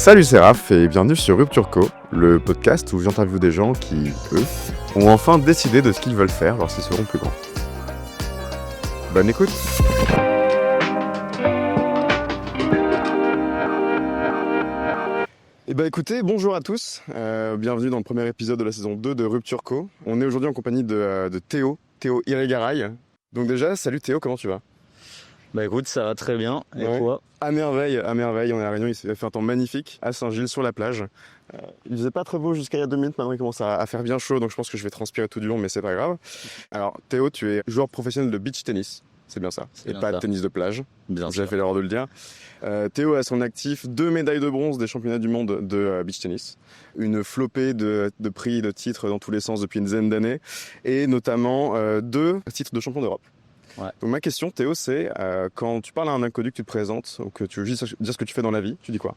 Salut, c'est Raph et bienvenue sur Rupture Co, le podcast où j'interviewe des gens qui, eux, ont enfin décidé de ce qu'ils veulent faire lorsqu'ils seront plus grands. Bonne écoute. Eh ben écoutez, bonjour à tous, bienvenue dans le premier épisode de la saison 2 de Rupture Co. On est aujourd'hui en compagnie de Théo Irigaray. Donc déjà, salut Théo, comment tu vas ? Bah écoute, ça va très bien, et toi ? À merveille, on est à La Réunion, il fait un temps magnifique, à Saint-Gilles, sur la plage. Il faisait pas très beau jusqu'à il y a 2 minutes, maintenant il commence à faire bien chaud, donc je pense que je vais transpirer tout du long, mais c'est pas grave. Alors Théo, tu es joueur professionnel de beach tennis, c'est bien ça, et pas de tennis de plage, j'ai fait l'erreur de le dire. Théo a à son actif 2 médailles de bronze des championnats du monde de beach tennis, une flopée de prix, de titres dans tous les sens depuis une dizaine d'années, et notamment 2 titres de champion d'Europe. Ouais. Donc ma question Théo, c'est quand tu parles à un inconnu que tu te présentes ou que tu veux juste dire ce que tu fais dans la vie, tu dis quoi ?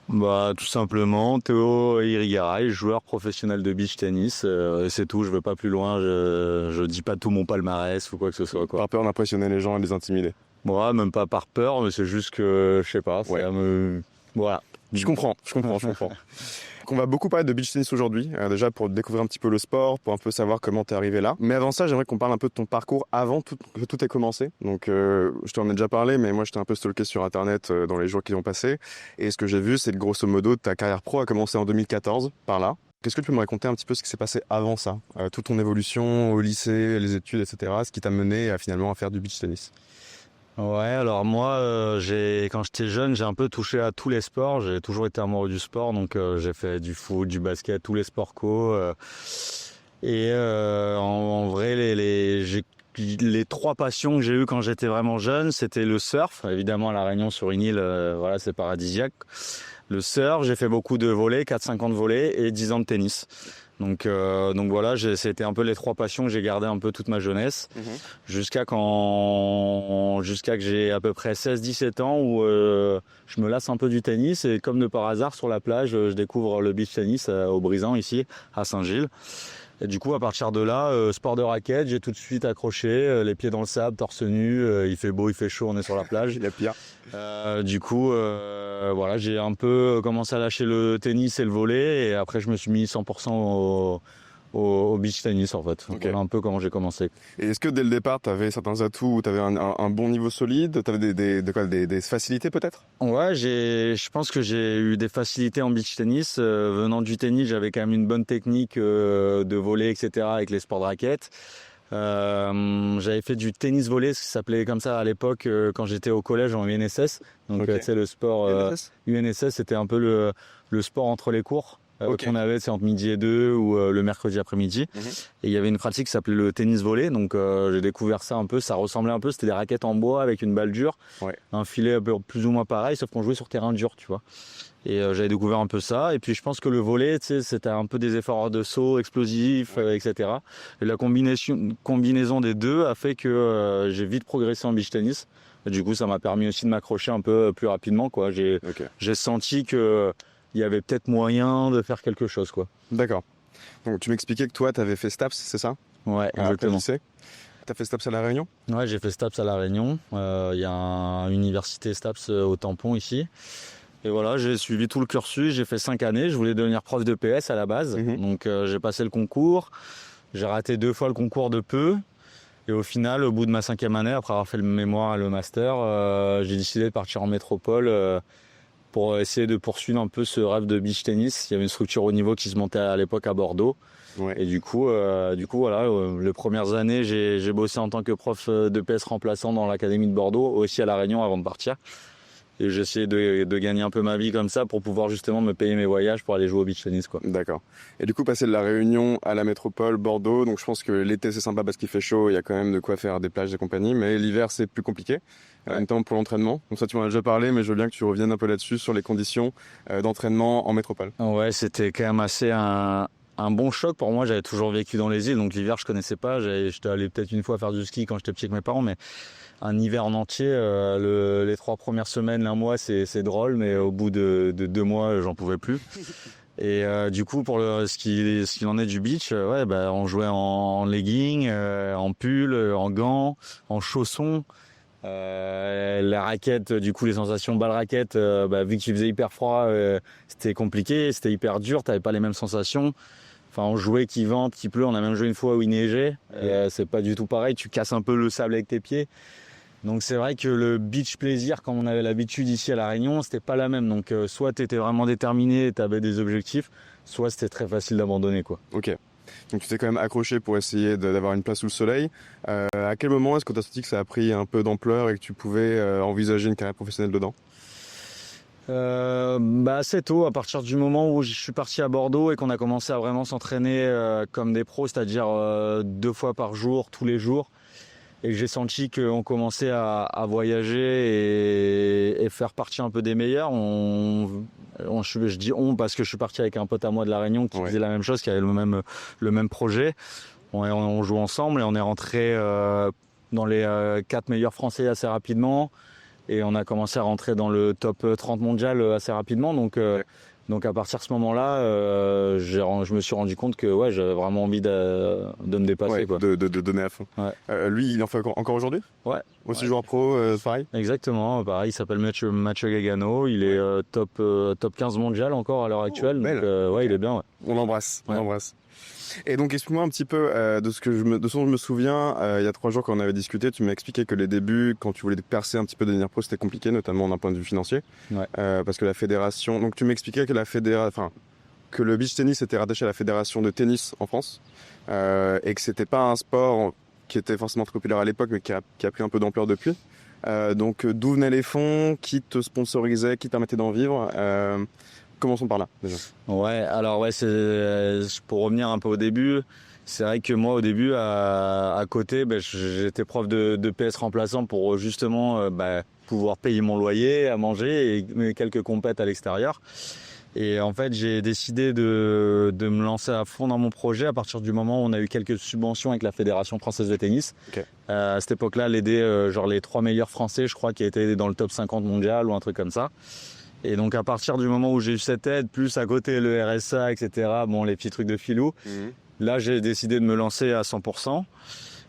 Bah tout simplement Théo Irigaray, joueur professionnel de beach tennis, c'est tout, je veux pas plus loin, je dis pas tout mon palmarès ou quoi que ce soit quoi. Par peur d'impressionner les gens et de les intimider. Moi, même pas par peur, mais c'est juste que je sais pas, voilà. Je comprends. On va beaucoup parler de beach tennis aujourd'hui, déjà pour découvrir un petit peu le sport, pour un peu savoir comment t'es arrivé là. Mais avant ça, j'aimerais qu'on parle un peu de ton parcours avant que tout ait commencé. Donc, je t'en ai déjà parlé, mais moi, j'étais un peu stalké sur Internet dans les jours qui ont passé. Et ce que j'ai vu, c'est que grosso modo, ta carrière pro a commencé en 2014, par là. Qu'est-ce que tu peux me raconter un petit peu ce qui s'est passé avant ça, toute ton évolution au lycée, les études, etc., ce qui t'a mené finalement à faire du beach tennis ? Ouais, alors moi, quand j'étais jeune, j'ai un peu touché à tous les sports. J'ai toujours été amoureux du sport, donc j'ai fait du foot, du basket, tous les sports co. En vrai, les 3 passions que j'ai eues quand j'étais vraiment jeune, c'était le surf, évidemment à La Réunion sur une île, voilà, c'est paradisiaque. Le surf, j'ai fait beaucoup de volley, 4-5 ans de volley et 10 ans de tennis. Donc voilà, c'était un peu les 3 passions que j'ai gardées un peu toute ma jeunesse, jusqu'à que j'ai à peu près 16-17 ans où je me lasse un peu du tennis et comme de par hasard sur la plage, je découvre le beach tennis au Brisant ici à Saint-Gilles. Et du coup, à partir de là, sport de raquette, j'ai tout de suite accroché, les pieds dans le sable, torse nu, il fait beau, il fait chaud, on est sur la plage. Il y a pire. Voilà, j'ai un peu commencé à lâcher le tennis et le volley, et après je me suis mis 100% au beach tennis en fait. Okay. Voilà un peu comment j'ai commencé. Et est-ce que dès le départ, tu avais certains atouts, tu avais un bon niveau solide, tu avais des facilités peut-être ? Ouais, je pense que j'ai eu des facilités en beach tennis. Venant du tennis, j'avais quand même une bonne technique de volley, etc. avec les sports de raquette. J'avais fait du tennis volley, ce qui s'appelait comme ça à l'époque quand j'étais au collège en UNSS. Donc tu sais, le sport UNSS, c'était un peu le sport entre les cours. Qu'on avait entre midi et 2 ou le mercredi après-midi. Et il y avait une pratique qui s'appelait le tennis volley, donc j'ai découvert ça un peu, ça ressemblait un peu, c'était des raquettes en bois avec une balle dure, un filet plus ou moins pareil, sauf qu'on jouait sur terrain dur, tu vois. Et j'avais découvert un peu ça, et puis je pense que le volley, tu sais, c'était un peu des efforts de saut explosifs, etc. Et la combinaison des deux a fait que j'ai vite progressé en beach tennis. Et du coup, ça m'a permis aussi de m'accrocher un peu plus rapidement, quoi. J'ai senti que il y avait peut-être moyen de faire quelque chose, quoi. D'accord. Donc tu m'expliquais que toi, tu avais fait STAPS, c'est ça ? Ouais, exactement. Tu as fait STAPS à La Réunion ? Ouais, j'ai fait STAPS à La Réunion. Il y a une université STAPS au Tampon ici. Et voilà, j'ai suivi tout le cursus, j'ai fait 5 années. Je voulais devenir prof de PS à la base. Donc j'ai passé le concours. J'ai raté 2 fois le concours de peu. Et au final, au bout de ma 5e année, après avoir fait le mémoire et le master, j'ai décidé de partir en métropole pour essayer de poursuivre un peu ce rêve de beach tennis. Il y avait une structure haut niveau qui se montait à l'époque à Bordeaux. Ouais. Et du coup, voilà, les premières années, j'ai bossé en tant que prof de PS remplaçant dans l'académie de Bordeaux, aussi à La Réunion avant de partir. Et j'ai essayé de gagner un peu ma vie comme ça pour pouvoir justement me payer mes voyages pour aller jouer au beach tennis, quoi. D'accord. Et du coup, passer de La Réunion à la métropole, Bordeaux, donc je pense que l'été c'est sympa parce qu'il fait chaud, il y a quand même de quoi faire des plages et compagnie, mais l'hiver c'est plus compliqué, notamment pour l'entraînement. Donc ça tu m'en as déjà parlé, mais je veux bien que tu reviennes un peu là-dessus sur les conditions d'entraînement en métropole. Ouais, c'était quand même assez un bon choc pour moi. J'avais toujours vécu dans les îles, donc l'hiver je connaissais pas. J'étais allé peut-être une fois faire du ski quand j'étais petit avec mes parents, mais un hiver en entier, les 3 premières semaines, 1 mois, c'est drôle, mais au bout de 2 mois, j'en pouvais plus. Et du coup, pour ce qu'il en est du beach, on jouait en legging, en pull, en gants, en chaussons. La raquette, du coup, les sensations balle-raquette, vu qu'il faisait hyper froid, c'était compliqué, c'était hyper dur, t'avais pas les mêmes sensations. Enfin, on jouait qu'il vente, qu'il pleut, on a même joué une fois où il neigeait. C'est pas du tout pareil, tu casses un peu le sable avec tes pieds. Donc c'est vrai que le beach plaisir, comme on avait l'habitude ici à La Réunion, c'était pas la même. Donc soit t'étais vraiment déterminé, t'avais des objectifs, soit c'était très facile d'abandonner, quoi. Ok. Donc tu t'es quand même accroché pour essayer d'avoir une place sous le soleil. À quel moment est-ce que tu as senti que ça a pris un peu d'ampleur et que tu pouvais envisager une carrière professionnelle dedans? Assez tôt, à partir du moment où je suis parti à Bordeaux et qu'on a commencé à vraiment s'entraîner comme des pros, c'est-à-dire 2 fois par jour, tous les jours. Et j'ai senti qu'on commençait à voyager et faire partie un peu des meilleurs. Je dis on parce que je suis parti avec un pote à moi de La Réunion qui faisait la même chose, qui avait le même projet. On joue ensemble et on est rentré dans les 4 meilleurs Français assez rapidement. Et on a commencé à rentrer dans le top 30 mondial assez rapidement. Donc à partir de ce moment-là, je me suis rendu compte que j'avais vraiment envie de me dépasser. Quoi. De donner à fond. Ouais. Lui, il en fait encore aujourd'hui? Ouais. Aussi joueur pro, pareil? Exactement, pareil, il s'appelle Mathieu Gagano, il est top 15 mondial encore à l'heure actuelle. Donc, il est bien. Ouais. On l'embrasse. Et donc explique-moi un petit peu de ce dont je me souviens. Il y a 3 jours quand on avait discuté, tu m'as expliqué que les débuts, quand tu voulais percer un petit peu, devenir pro, c'était compliqué, notamment d'un point de vue financier, parce que la fédération. Donc tu m'expliquais que que le beach tennis était rattaché à la fédération de tennis en France et que c'était pas un sport qui était forcément très populaire à l'époque, mais qui a pris un peu d'ampleur depuis. Donc d'où venaient les fonds, qui te sponsorisait, qui te permettait d'en vivre? Commençons par là, déjà. Pour revenir un peu au début, c'est vrai que moi, au début, à côté, j'étais prof de PS remplaçant pour justement pouvoir payer mon loyer, à manger et quelques compètes à l'extérieur. Et en fait, j'ai décidé de me lancer à fond dans mon projet à partir du moment où on a eu quelques subventions avec la Fédération française de tennis. Okay. À cette époque-là, elle aidait les 3 meilleurs Français, je crois, qui étaient aidés dans le top 50 mondial ou un truc comme ça. Et donc à partir du moment où j'ai eu cette aide, plus à côté le RSA, etc., les petits trucs de filou, là j'ai décidé de me lancer à 100%.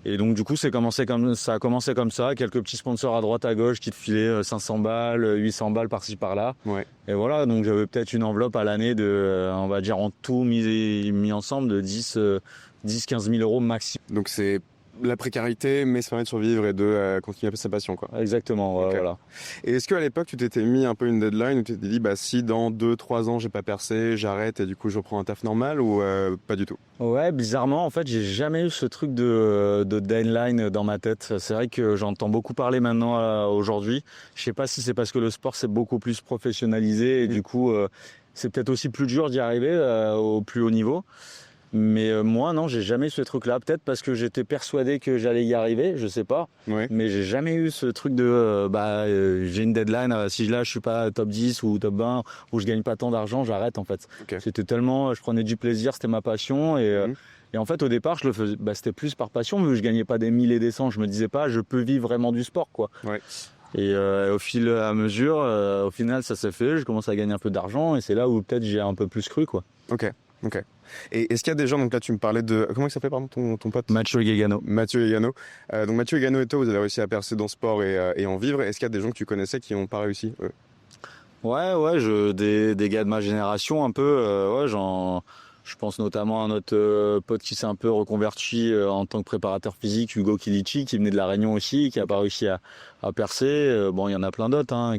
Et donc du coup ça a commencé comme ça, quelques petits sponsors à droite à gauche qui te filaient 500 balles, 800 balles par-ci par-là. Ouais. Et voilà, donc j'avais peut-être une enveloppe à l'année de, on va dire en tout mis ensemble, de 10-15 000 euros maximum. Donc c'est la précarité, mais ça permet de survivre et de continuer à faire sa passion, quoi. Exactement, okay. Voilà. Et est-ce qu'à l'époque, tu t'étais mis un peu une deadline où tu t'es dit, si dans 2-3 ans, j'ai pas percé, j'arrête et du coup, je reprends un taf normal ou pas du tout? Ouais, bizarrement, en fait, j'ai jamais eu ce truc de deadline dans ma tête. C'est vrai que j'entends beaucoup parler maintenant aujourd'hui. Je sais pas si c'est parce que le sport s'est beaucoup plus professionnalisé et du coup, c'est peut-être aussi plus dur d'y arriver au plus haut niveau. Mais moi, non, j'ai jamais eu ce truc-là. Peut-être parce que j'étais persuadé que j'allais y arriver, je sais pas. Ouais. Mais j'ai jamais eu ce truc de j'ai une deadline. Si là, je suis pas top 10 ou top 20 ou je gagne pas tant d'argent, j'arrête en fait. Okay. C'était tellement, je prenais du plaisir, c'était ma passion et en fait, au départ, je le faisais, c'était plus par passion, mais je gagnais pas des 1000 et des 100. Je me disais pas, je peux vivre vraiment du sport, quoi. Ouais. Et au fil et à mesure, au final, ça s'est fait. Je commence à gagner un peu d'argent et c'est là où peut-être j'ai un peu plus cru, quoi. Ok. Et est-ce qu'il y a des gens, donc là tu me parlais de, comment il s'appelait pardon ton pote? Mathieu Gagano. Donc Mathieu Gagano et toi, vous avez réussi à percer dans le sport et en vivre. Est-ce qu'il y a des gens que tu connaissais qui n'ont pas réussi? Ouais, des gars de ma génération un peu, je pense notamment à notre pote qui s'est un peu reconverti en tant que préparateur physique, Hugo Kilici, qui venait de La Réunion aussi, qui a pas réussi à percer. Il y en a plein d'autres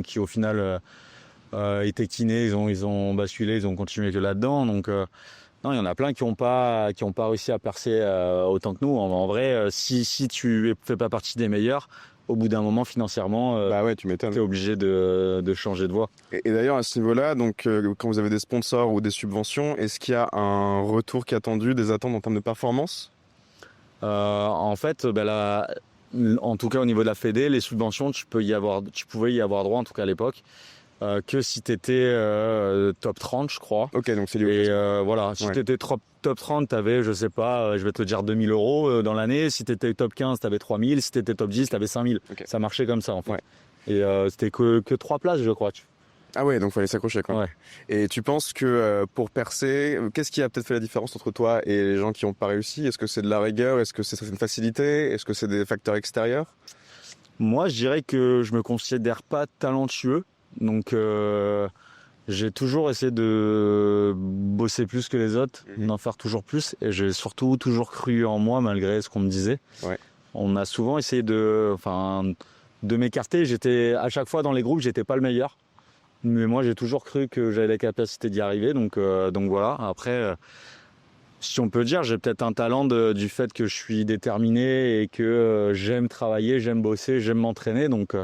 qui au final étaient kinés, ils ont basculé, ils ont continué que là-dedans. Donc non, il y en a plein qui ont pas réussi à percer autant que nous. En vrai, si tu fais pas partie des meilleurs, au bout d'un moment, financièrement, tu m'étonnes. T'es obligé de changer de voie. Et d'ailleurs, à ce niveau-là, donc, quand vous avez des sponsors ou des subventions, est-ce qu'il y a un retour qui est attendu, des attentes en termes de performance? En fait, là, en tout cas au niveau de la Fédé, les subventions, tu pouvais y avoir droit, en tout cas à l'époque, que si tu étais top 30, je crois. Ok, donc c'est lié. Et voilà, si tu étais top 30, tu avais, je sais pas, je vais te dire 2000 euros dans l'année. Si tu étais top 15, tu avais 3000. Si tu étais top 10, tu avais 5000. Okay. Ça marchait comme ça, en fait. Ouais. Et c'était que 3 places, je crois. Ah ouais, donc il fallait s'accrocher, quoi. Ouais. Et tu penses que pour percer, qu'est-ce qui a peut-être fait la différence entre toi et les gens qui n'ont pas réussi? Est-ce que c'est de la rigueur? Est-ce que c'est une facilité? Est-ce que c'est des facteurs extérieurs? Moi, je dirais que je me considère pas talentueux. Donc, j'ai toujours essayé de bosser plus que les autres, d'en faire toujours plus. Et j'ai surtout toujours cru en moi, malgré ce qu'on me disait. Ouais. On a souvent essayé de m'écarter. À chaque fois dans les groupes, j'étais pas le meilleur. Mais moi, j'ai toujours cru que j'avais la capacité d'y arriver. Donc voilà. Après, si on peut dire, j'ai peut-être un talent du fait que je suis déterminé et que j'aime travailler, j'aime bosser, j'aime m'entraîner. Donc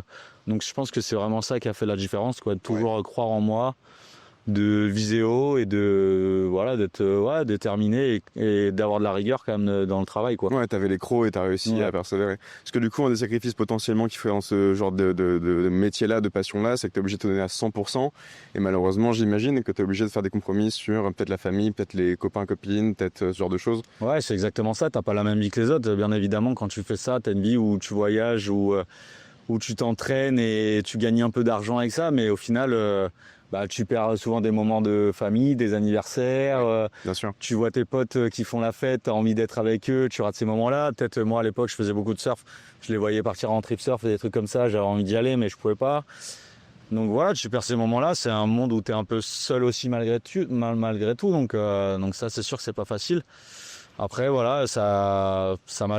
je pense que c'est vraiment ça qui a fait la différence, quoi. De toujours croire en moi, de viser haut et d'être déterminé et d'avoir de la rigueur quand même dans le travail, quoi. Ouais, t'avais les crocs et t'as réussi à persévérer. Parce que du coup, un des sacrifices potentiellement qu'il faut dans ce genre de métier-là, de passion-là, c'est que t'es obligé de te donner à 100%. Et malheureusement, j'imagine que t'es obligé de faire des compromis sur peut-être la famille, peut-être les copains, copines, peut-être ce genre de choses. Ouais, c'est exactement ça. T'as pas la même vie que les autres. Bien évidemment, quand tu fais ça, t'as une vie où tu voyages, où tu t'entraînes et tu gagnes un peu d'argent avec ça. Mais au final, tu perds souvent des moments de famille, des anniversaires. Bien sûr. Tu vois tes potes qui font la fête, t'as envie d'être avec eux, tu rates ces moments-là. Peut-être moi à l'époque, je faisais beaucoup de surf, je les voyais partir en trip surf et des trucs comme ça, j'avais envie d'y aller mais je pouvais pas. Donc voilà, tu perds ces moments-là, c'est un monde où t'es un peu seul aussi malgré tout. Donc ça c'est sûr que c'est pas facile. Après voilà,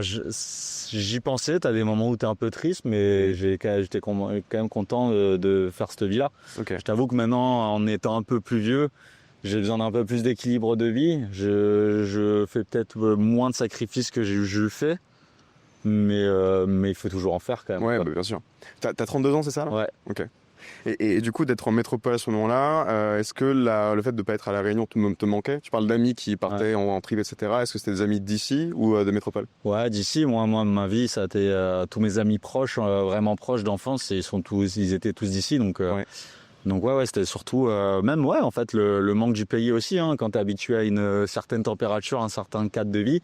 j'y pensais, t'as des moments où t'es un peu triste, mais j'étais quand même content de faire cette vie-là. Okay. Je t'avoue que maintenant, en étant un peu plus vieux, j'ai besoin d'un peu plus d'équilibre de vie. Je fais peut-être moins de sacrifices que je fais, mais il faut toujours en faire quand même. Ouais, bien sûr. T'as 32 ans, c'est ça là ? Ouais. Ok. Et du coup, d'être en métropole à ce moment-là, est-ce que le fait de ne pas être à La Réunion te manquait ? Tu parles d'amis qui partaient en trip, etc. Est-ce que c'était des amis d'ici ou de métropole ? Ouais, d'ici. Moi, ma vie, ça a été tous mes amis proches, vraiment proches d'enfance, ils étaient tous d'ici, donc. Donc ouais, c'était surtout en fait le manque du pays aussi. Hein, quand t'es habitué à une certaine température, un certain cadre de vie,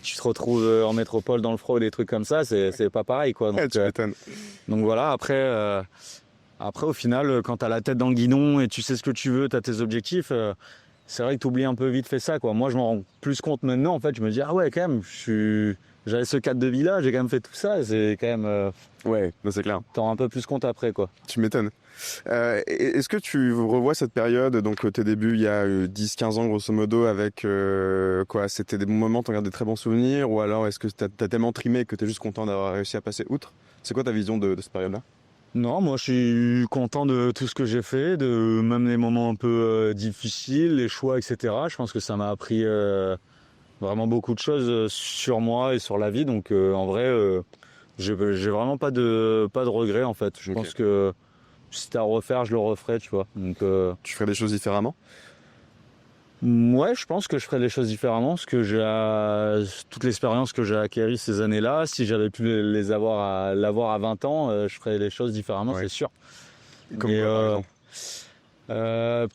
tu te retrouves en métropole dans le froid, des trucs comme ça, c'est pas pareil, quoi. Donc, tu m'étonnes. Donc voilà, après au final, quand t'as la tête dans le guidon et tu sais ce que tu veux, t'as tes objectifs, c'est vrai que t'oublies un peu vite fait ça, quoi. Moi, je m'en rends plus compte maintenant. En fait, je me dis quand même, j'avais ce cadre de vie là, j'ai quand même fait tout ça. C'est quand même. Ouais, c'est clair. T'en rends un peu plus compte après, quoi. Tu m'étonnes. Est-ce que tu revois cette période, donc tes débuts il y a 10-15 ans grosso modo, avec c'était des bons moments, t'en gardes des très bons souvenirs, ou alors est-ce que t'as tellement trimé que t'es juste content d'avoir réussi à passer outre ? C'est quoi ta vision de cette période-là ? Non, moi je suis content de tout ce que j'ai fait, de même les moments un peu difficiles, les choix, etc. Je pense que ça m'a appris vraiment beaucoup de choses sur moi et sur la vie, donc en vrai, j'ai vraiment pas de regrets en fait. Je pense que si c'était à refaire, je le referais, tu vois. Donc, tu ferais des choses différemment ? Ouais, je pense que je ferais les choses différemment, parce que toute l'expérience que j'ai acquérie ces années-là, si j'avais pu l'avoir à 20 ans, je ferais les choses différemment, c'est sûr. Comme quoi, par exemple ?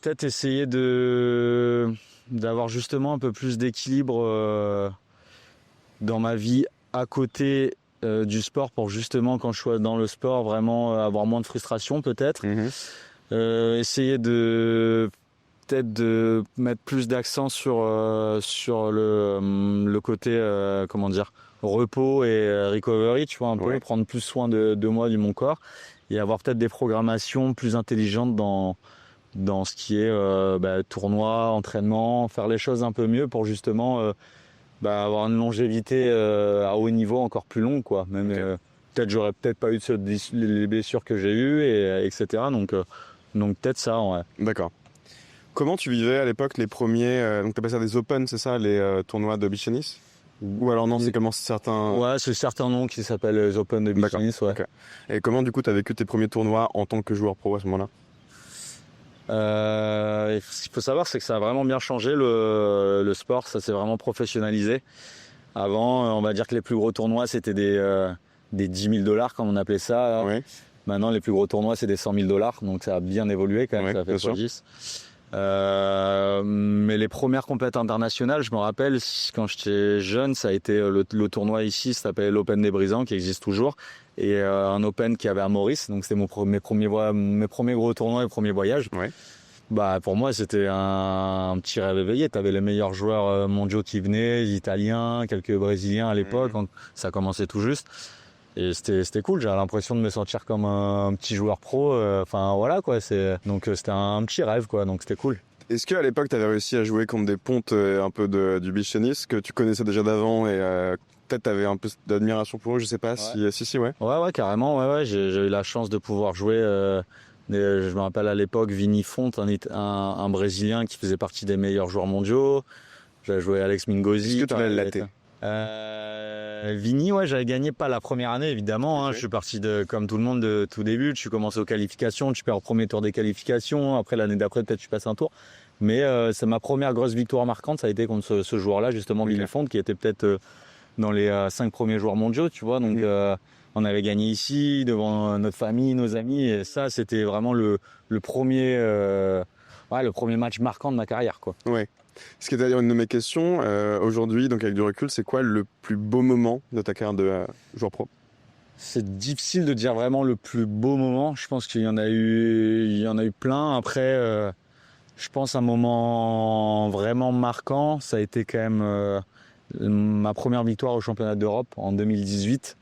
Peut-être essayer d'avoir justement un peu plus d'équilibre dans ma vie à côté du sport, pour justement quand je suis dans le sport vraiment avoir moins de frustration peut-être. Essayer de mettre plus d'accent sur le côté repos et recovery, tu vois, un peu prendre plus soin de moi, de mon corps, et avoir peut-être des programmations plus intelligentes dans ce qui est tournoi, entraînement, faire les choses un peu mieux pour justement avoir une longévité à haut niveau encore plus longue, quoi. Même j'aurais peut-être pas eu les blessures que j'ai eues, etc. Donc peut-être ça, ouais. D'accord. Comment tu vivais à l'époque les premiers donc t'appelles ça des Open, c'est ça, les tournois de beach tennis ? Ou alors non, c'est comment certains... Ouais, c'est certains noms qui s'appellent les Open de beach tennis, ouais. Okay. Et comment du coup t'as vécu tes premiers tournois en tant que joueur pro à ce moment-là ? Ce qu'il faut savoir, c'est que ça a vraiment bien changé le sport, ça s'est vraiment professionnalisé. Avant, on va dire que les plus gros tournois, c'était des 10 000 $, comme on appelait ça. Ouais. Maintenant, les plus gros tournois, c'est des 100 000 $, donc ça a bien évolué quand même, ça a fait x10. Mais les premières compètes internationales, je me rappelle, quand j'étais jeune, ça a été le tournoi ici, ça s'appelle l'Open des Brisants, qui existe toujours, et un Open qu'il y avait à Maurice, donc c'était mes premiers gros tournois et premiers voyages. Ouais. Pour moi, c'était un petit rêve éveillé. T'avais les meilleurs joueurs mondiaux qui venaient, les Italiens, quelques Brésiliens à l'époque, ça commençait tout juste. Et c'était cool, j'avais l'impression de me sentir comme un petit joueur pro. Enfin voilà quoi, donc c'était un petit rêve quoi, donc c'était cool. Est-ce qu'à l'époque, tu avais réussi à jouer contre des pontes un peu du beach tennis que tu connaissais déjà d'avant et peut-être tu avais un peu d'admiration pour eux, je sais pas si, ouais. Ouais, carrément, ouais, j'ai eu la chance de pouvoir jouer. Je me rappelle à l'époque, Vini Fonte, un Brésilien qui faisait partie des meilleurs joueurs mondiaux. J'avais joué Alex Mingosi. Est-ce que tu l'as laté? Vini, ouais, j'avais gagné pas la première année évidemment. Okay. Je suis parti comme tout le monde de tout début. Tu commences aux qualifications, tu perds au premier tour des qualifications. Après l'année d'après, peut-être tu passes un tour. Mais c'est ma première grosse victoire marquante. Ça a été contre ce joueur-là, justement, Vini Fonte, qui était peut-être dans les 5 premiers joueurs mondiaux, tu vois. Donc on avait gagné ici devant notre famille, nos amis. Et ça, c'était vraiment le premier match marquant de ma carrière, quoi. Ouais. Ce qui est d'ailleurs une de mes questions, aujourd'hui, donc avec du recul, c'est quoi le plus beau moment de ta carrière de joueur pro? C'est difficile de dire vraiment le plus beau moment. Je pense qu'il y en a eu plein. Après, je pense un moment vraiment marquant, ça a été quand même ma première victoire au championnat d'Europe en 2018.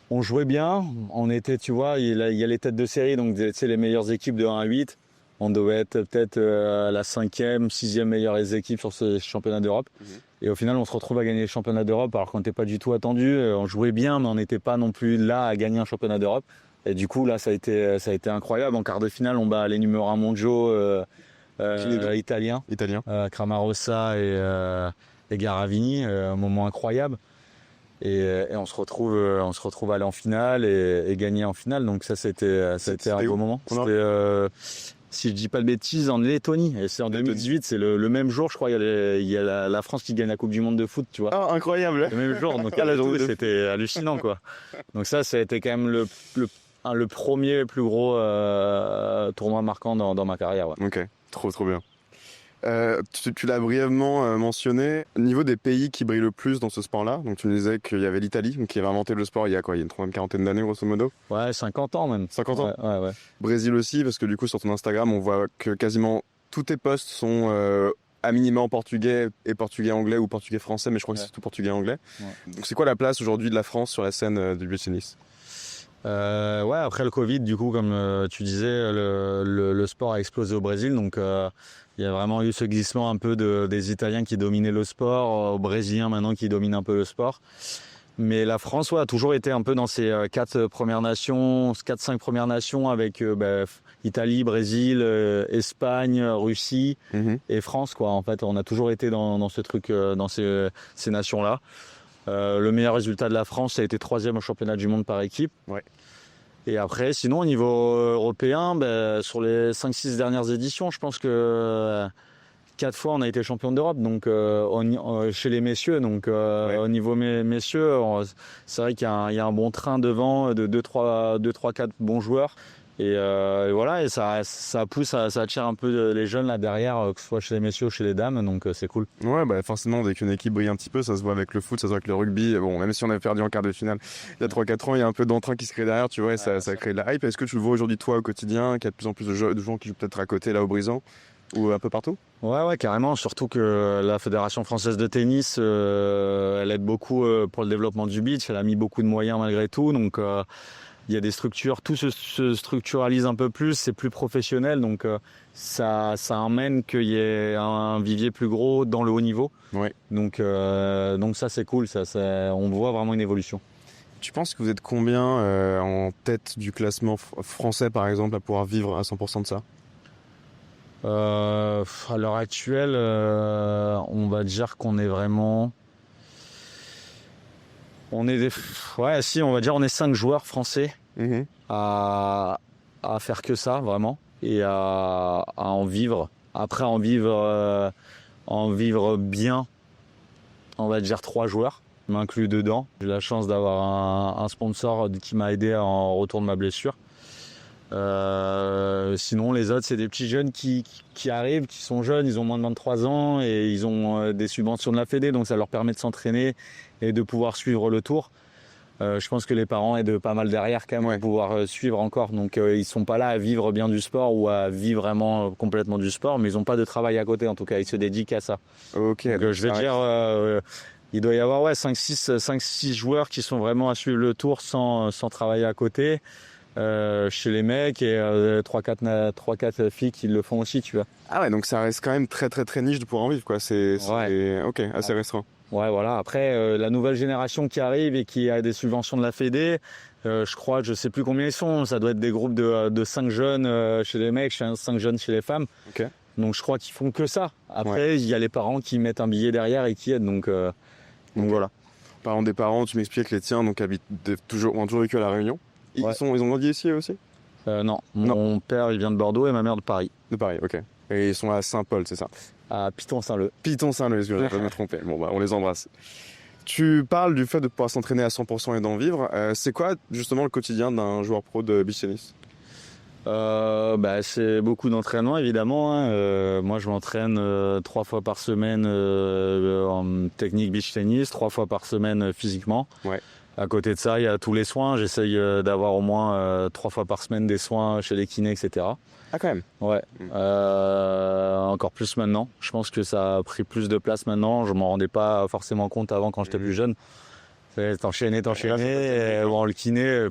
On jouait bien, on était, tu vois, il y a les têtes de série, donc c'est les meilleures équipes de 1 à 8. On devait être peut-être la 5e, 6e meilleure équipe sur ce championnat d'Europe. Et au final, on se retrouve à gagner le championnat d'Europe alors qu'on n'était pas du tout attendu. On jouait bien, mais on n'était pas non plus là à gagner un championnat d'Europe. Et du coup, là, ça a été incroyable. En quart de finale, on bat les numéros 1 mondiaux italiens. Cramarossa et Garavini. Un moment incroyable. Et on se retrouve aller en finale et gagner en finale. Donc ça, c'était un beau moment. C'était, si je dis pas de bêtises, en Lettonie. Et c'est en 2018, c'est le même jour, je crois, il y a la France qui gagne la Coupe du Monde de foot, tu vois. Ah, incroyable! Le même jour, donc c'était hallucinant, quoi. Donc ça a été quand même le premier plus gros tournoi marquant dans ma carrière. Ouais. Ok, trop bien. Tu l'as brièvement mentionné. Au niveau des pays qui brillent le plus dans ce sport-là, donc tu nous disais qu'il y avait l'Italie, qui avait inventé le sport il y a une quarantaine d'années grosso modo. Ouais, 50 ans même. 50 ans. Ouais. Brésil aussi, parce que du coup sur ton Instagram, on voit que quasiment tous tes posts sont à minima en portugais et portugais-anglais ou portugais-français, mais je crois que c'est tout portugais-anglais. Ouais. Donc c'est quoi la place aujourd'hui de la France sur la scène du beach tennis? Après le Covid, du coup, comme tu disais, le sport a explosé au Brésil, donc il y a vraiment eu ce glissement un peu des Italiens qui dominaient le sport, aux Brésiliens maintenant qui dominent un peu le sport. Mais la France a toujours été un peu dans ces 4-5 premières nations avec Italie, Brésil, Espagne, Russie et France, quoi. En fait, on a toujours été dans ce truc, dans ces nations-là. Le meilleur résultat de la France, ça a été 3e au championnat du monde par équipe. Ouais. Et après, sinon, au niveau européen, sur les 5-6 dernières éditions, je pense que 4 fois, on a été champion d'Europe, donc chez les messieurs. Donc, au niveau messieurs, c'est vrai qu'il y a un bon train devant de 2-3-4 bons joueurs. Et voilà, et ça pousse, ça attire un peu les jeunes là derrière, que ce soit chez les messieurs ou chez les dames, donc c'est cool. Ouais, forcément, dès qu'une équipe brille un petit peu, ça se voit avec le foot, ça se voit avec le rugby. Bon, même si on avait perdu en quart de finale il y a 3-4 ans, il y a un peu d'entrain qui se crée derrière, tu vois, et ça crée de la hype. Est-ce que tu le vois aujourd'hui, toi, au quotidien, qu'il y a de plus en plus de gens qui jouent peut-être à côté, là, au Brisant, ou un peu partout? Ouais, carrément. Surtout que la Fédération française de tennis, elle aide beaucoup pour le développement du beach. Elle a mis beaucoup de moyens malgré tout, donc il y a des structures, tout se structuralise un peu plus, c'est plus professionnel, donc ça amène qu'il y ait un vivier plus gros dans le haut niveau. Ouais. Donc ça c'est cool, on voit vraiment une évolution. Tu penses que vous êtes combien en tête du classement français par exemple à pouvoir vivre à 100% de ça? À l'heure actuelle, on va dire qu'on est vraiment... on est 5 joueurs français à faire que ça, vraiment, et à en vivre. Après, en vivre bien, on va dire 3 joueurs, je m'inclus dedans. J'ai la chance d'avoir un sponsor qui m'a aidé en retour de ma blessure. Sinon, les autres, c'est des petits jeunes qui arrivent, qui sont jeunes, ils ont moins de 23 ans et ils ont des subventions de la Fédé, donc ça leur permet de s'entraîner et de pouvoir suivre le tour. Je pense que les parents aident pas mal derrière quand même pour pouvoir suivre encore. Donc ils sont pas là à vivre bien du sport ou à vivre vraiment complètement du sport, mais ils ont pas de travail à côté en tout cas, ils se dédient à ça. Ok. Donc, je vais dire il doit y avoir 5-6 joueurs qui sont vraiment à suivre le tour sans travailler à côté chez les mecs et 3-4 filles qui le font aussi, tu vois. Ah ouais, donc ça reste quand même très très très niche de pouvoir en vivre, quoi. Ok, assez restreint. Ouais, voilà. Après, la nouvelle génération qui arrive et qui a des subventions de la Fédé, je sais plus combien ils sont. Ça doit être des groupes de 5 jeunes chez les mecs, 5 jeunes chez les femmes. Ok. Donc je crois qu'ils font que ça. Après, Ouais. il y a les parents qui mettent un billet derrière et qui aident. Donc voilà. Parlant des parents, tu m'expliques que les tiens donc ont toujours vécu à La Réunion. Ils Ouais. ont grandi ici aussi? Non, mon père il vient de Bordeaux et ma mère de Paris. De Paris, ok. Et ils sont à Saint-Paul, c'est ça? À Piton-Saint-Leu. Piton-Saint-Louis, excusez-moi, je vais pas me tromper. Bon, bah, on les embrasse. Tu parles du fait de pouvoir s'entraîner à 100% et d'en vivre. C'est quoi justement le quotidien d'un joueur pro de beach tennis? C'est beaucoup d'entraînement évidemment, hein. Moi je m'entraîne 3 fois par semaine en technique beach tennis, 3 fois par semaine physiquement. Ouais. À côté de ça, il y a tous les soins. J'essaye d'avoir au moins 3 fois par semaine des soins chez les kinés, etc. Ah, quand même. Ouais. Encore plus maintenant. Je pense que ça a pris plus de place maintenant. Je m'en rendais pas forcément compte avant quand j'étais plus jeune. T'enchaîner. Et, bon, le kiné,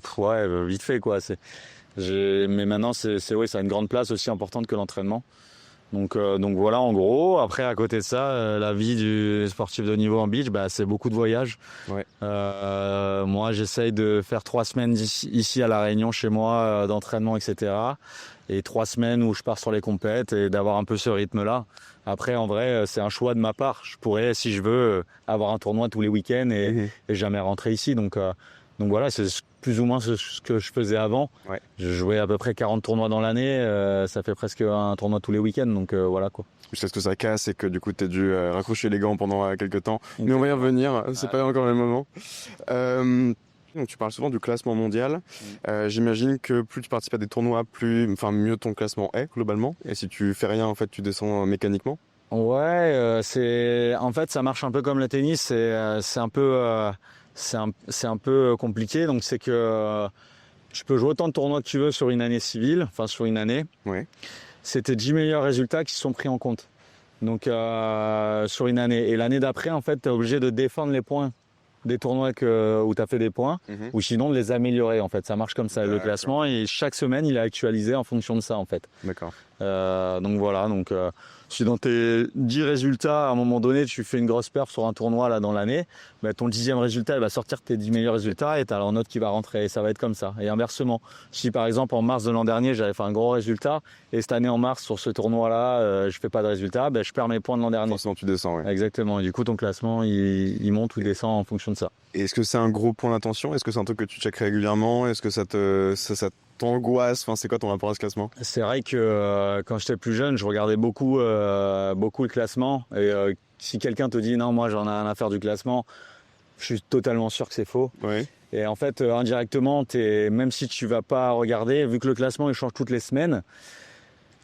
vite fait quoi. Mais maintenant, ça a une grande place aussi importante que l'entraînement. Donc voilà, en gros. Après, à côté de ça, la vie du sportif de haut niveau en beach, c'est beaucoup de voyages. Ouais. Moi, j'essaye de faire 3 semaines ici à La Réunion, chez moi, d'entraînement, etc. Et 3 semaines où je pars sur les compètes et d'avoir un peu ce rythme-là. Après, en vrai, c'est un choix de ma part. Je pourrais, si je veux, avoir un tournoi tous les week-ends et jamais rentrer ici. Donc voilà, c'est plus ou moins ce que je faisais avant. Ouais. Je jouais à peu près 40 tournois dans l'année. Ça fait presque un tournoi tous les week-ends. Donc voilà quoi. Jusqu'à ce que ça casse et que du coup tu as dû raccrocher les gants pendant quelques temps. Mais on va y revenir, c'est pas encore le moment. Donc tu parles souvent du classement mondial. J'imagine que plus tu participes à des tournois, mieux ton classement est globalement. Et si tu fais rien, en fait, tu descends mécaniquement. Ouais, en fait ça marche un peu comme le tennis. C'est un peu compliqué. Donc c'est que je peux jouer autant de tournois que tu veux sur une année civile, enfin sur une année. Ouais. C'est tes 10 meilleurs résultats qui sont pris en compte. Donc sur une année. Et l'année d'après, en fait, tu es obligé de défendre les points des tournois où tu as fait des points, ou sinon de les améliorer. En fait, ça marche comme ça, le classement. Et chaque semaine, il est actualisé en fonction de ça, en fait. D'accord. Donc voilà. Si dans tes 10 résultats, à un moment donné, tu fais une grosse perf sur un tournoi là dans l'année, ton 10e résultat, il va sortir tes 10 meilleurs résultats et tu as un autre qui va rentrer. Et ça va être comme ça. Et inversement, si par exemple en mars de l'an dernier, j'avais fait un gros résultat et cette année en mars sur ce tournoi-là, je fais pas de résultat, je perds mes points de l'an dernier. Forcément, tu descends, ouais. Exactement. Et du coup, ton classement, il monte ou il descend en fonction de ça. Et est-ce que c'est un gros point d'attention? Est-ce que c'est un truc que tu checkes régulièrement? Est-ce que ça t'angoisse? Enfin, c'est quoi ton rapport à ce classement? C'est vrai que quand j'étais plus jeune, je regardais beaucoup le classement. Et si quelqu'un te dit non, moi j'en ai rien à faire du classement, je suis totalement sûr que c'est faux. Ouais. Et en fait, indirectement, même si tu vas pas regarder, vu que le classement il change toutes les semaines,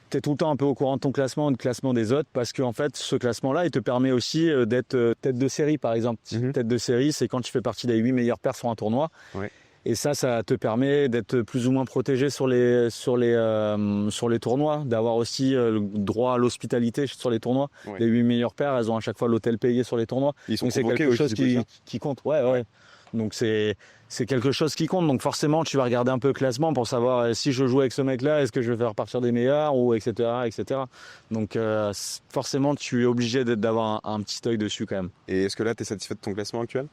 tu es tout le temps un peu au courant de ton classement et du classement des autres, parce qu'en fait, ce classement-là, il te permet aussi d'être tête de série, par exemple. Tête de série, c'est quand tu fais partie des 8 meilleurs pairs sur un tournoi. Ouais. Et ça te permet d'être plus ou moins protégé sur les tournois, d'avoir aussi le droit à l'hospitalité sur les tournois. Ouais. Les 8 meilleures paires, elles ont à chaque fois l'hôtel payé sur les tournois. Ils sont donc c'est quelque chose qui compte. Ouais. Donc c'est quelque chose qui compte. Donc forcément, tu vas regarder un peu le classement pour savoir si je joue avec ce mec-là, est-ce que je vais faire partir des meilleurs ou etc. Donc forcément, tu es obligé d'avoir un petit œil dessus quand même. Et est-ce que là, tu es satisfait de ton classement actuel?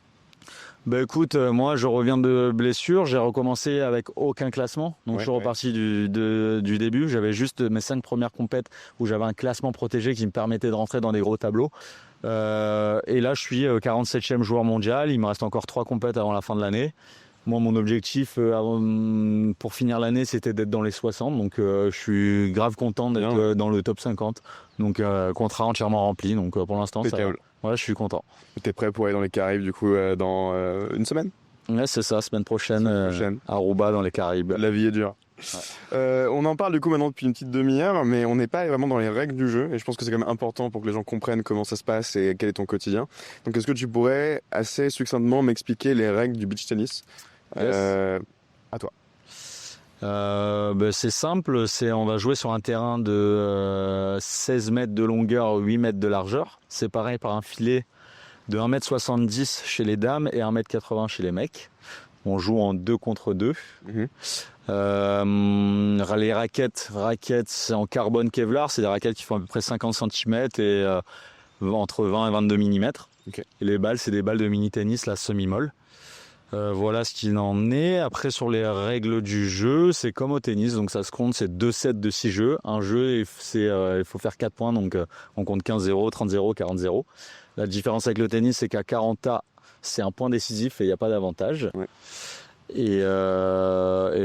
Écoute, moi je reviens de blessure, j'ai recommencé avec aucun classement, donc je suis reparti du début. J'avais juste mes 5 premières compètes où j'avais un classement protégé qui me permettait de rentrer dans des gros tableaux. Et là je suis 47e joueur mondial, il me reste encore 3 compètes avant la fin de l'année. Moi mon objectif pour finir l'année c'était d'être dans les 60, donc je suis grave content d'être dans le top 50. Donc contrat entièrement rempli, donc pour l'instant ça va. Ouais, je suis content. T'es prêt pour aller dans les Caraïbes du coup dans une semaine? Ouais, c'est ça, semaine prochaine. À Aruba dans les Caraïbes. La vie est dure. Ouais. On en parle du coup maintenant depuis une petite demi-heure, mais on n'est pas vraiment dans les règles du jeu et je pense que c'est quand même important pour que les gens comprennent comment ça se passe et quel est ton quotidien. Donc est-ce que tu pourrais assez succinctement m'expliquer les règles du beach tennis? À toi. C'est simple, on va jouer sur un terrain de 16 mètres de longueur, 8 mètres de largeur, séparé par un filet de 1m70 chez les dames et 1m80 chez les mecs. On joue en 2 contre 2. Les raquettes, c'est en carbone Kevlar. C'est des raquettes qui font à peu près 50 cm et entre 20 et 22 mm. Okay. Et les balles, c'est des balles de mini-tennis, la semi-molle. Voilà ce qu'il en est. Après, sur les règles du jeu, c'est comme au tennis. Donc ça se compte, c'est 2 sets de 6 jeux. Un jeu, il faut faire 4 points. Donc on compte 15-0, 30-0, 40-0. La différence avec le tennis, c'est qu'à 40A, c'est un point décisif et il n'y a pas d'avantage. Ouais. Et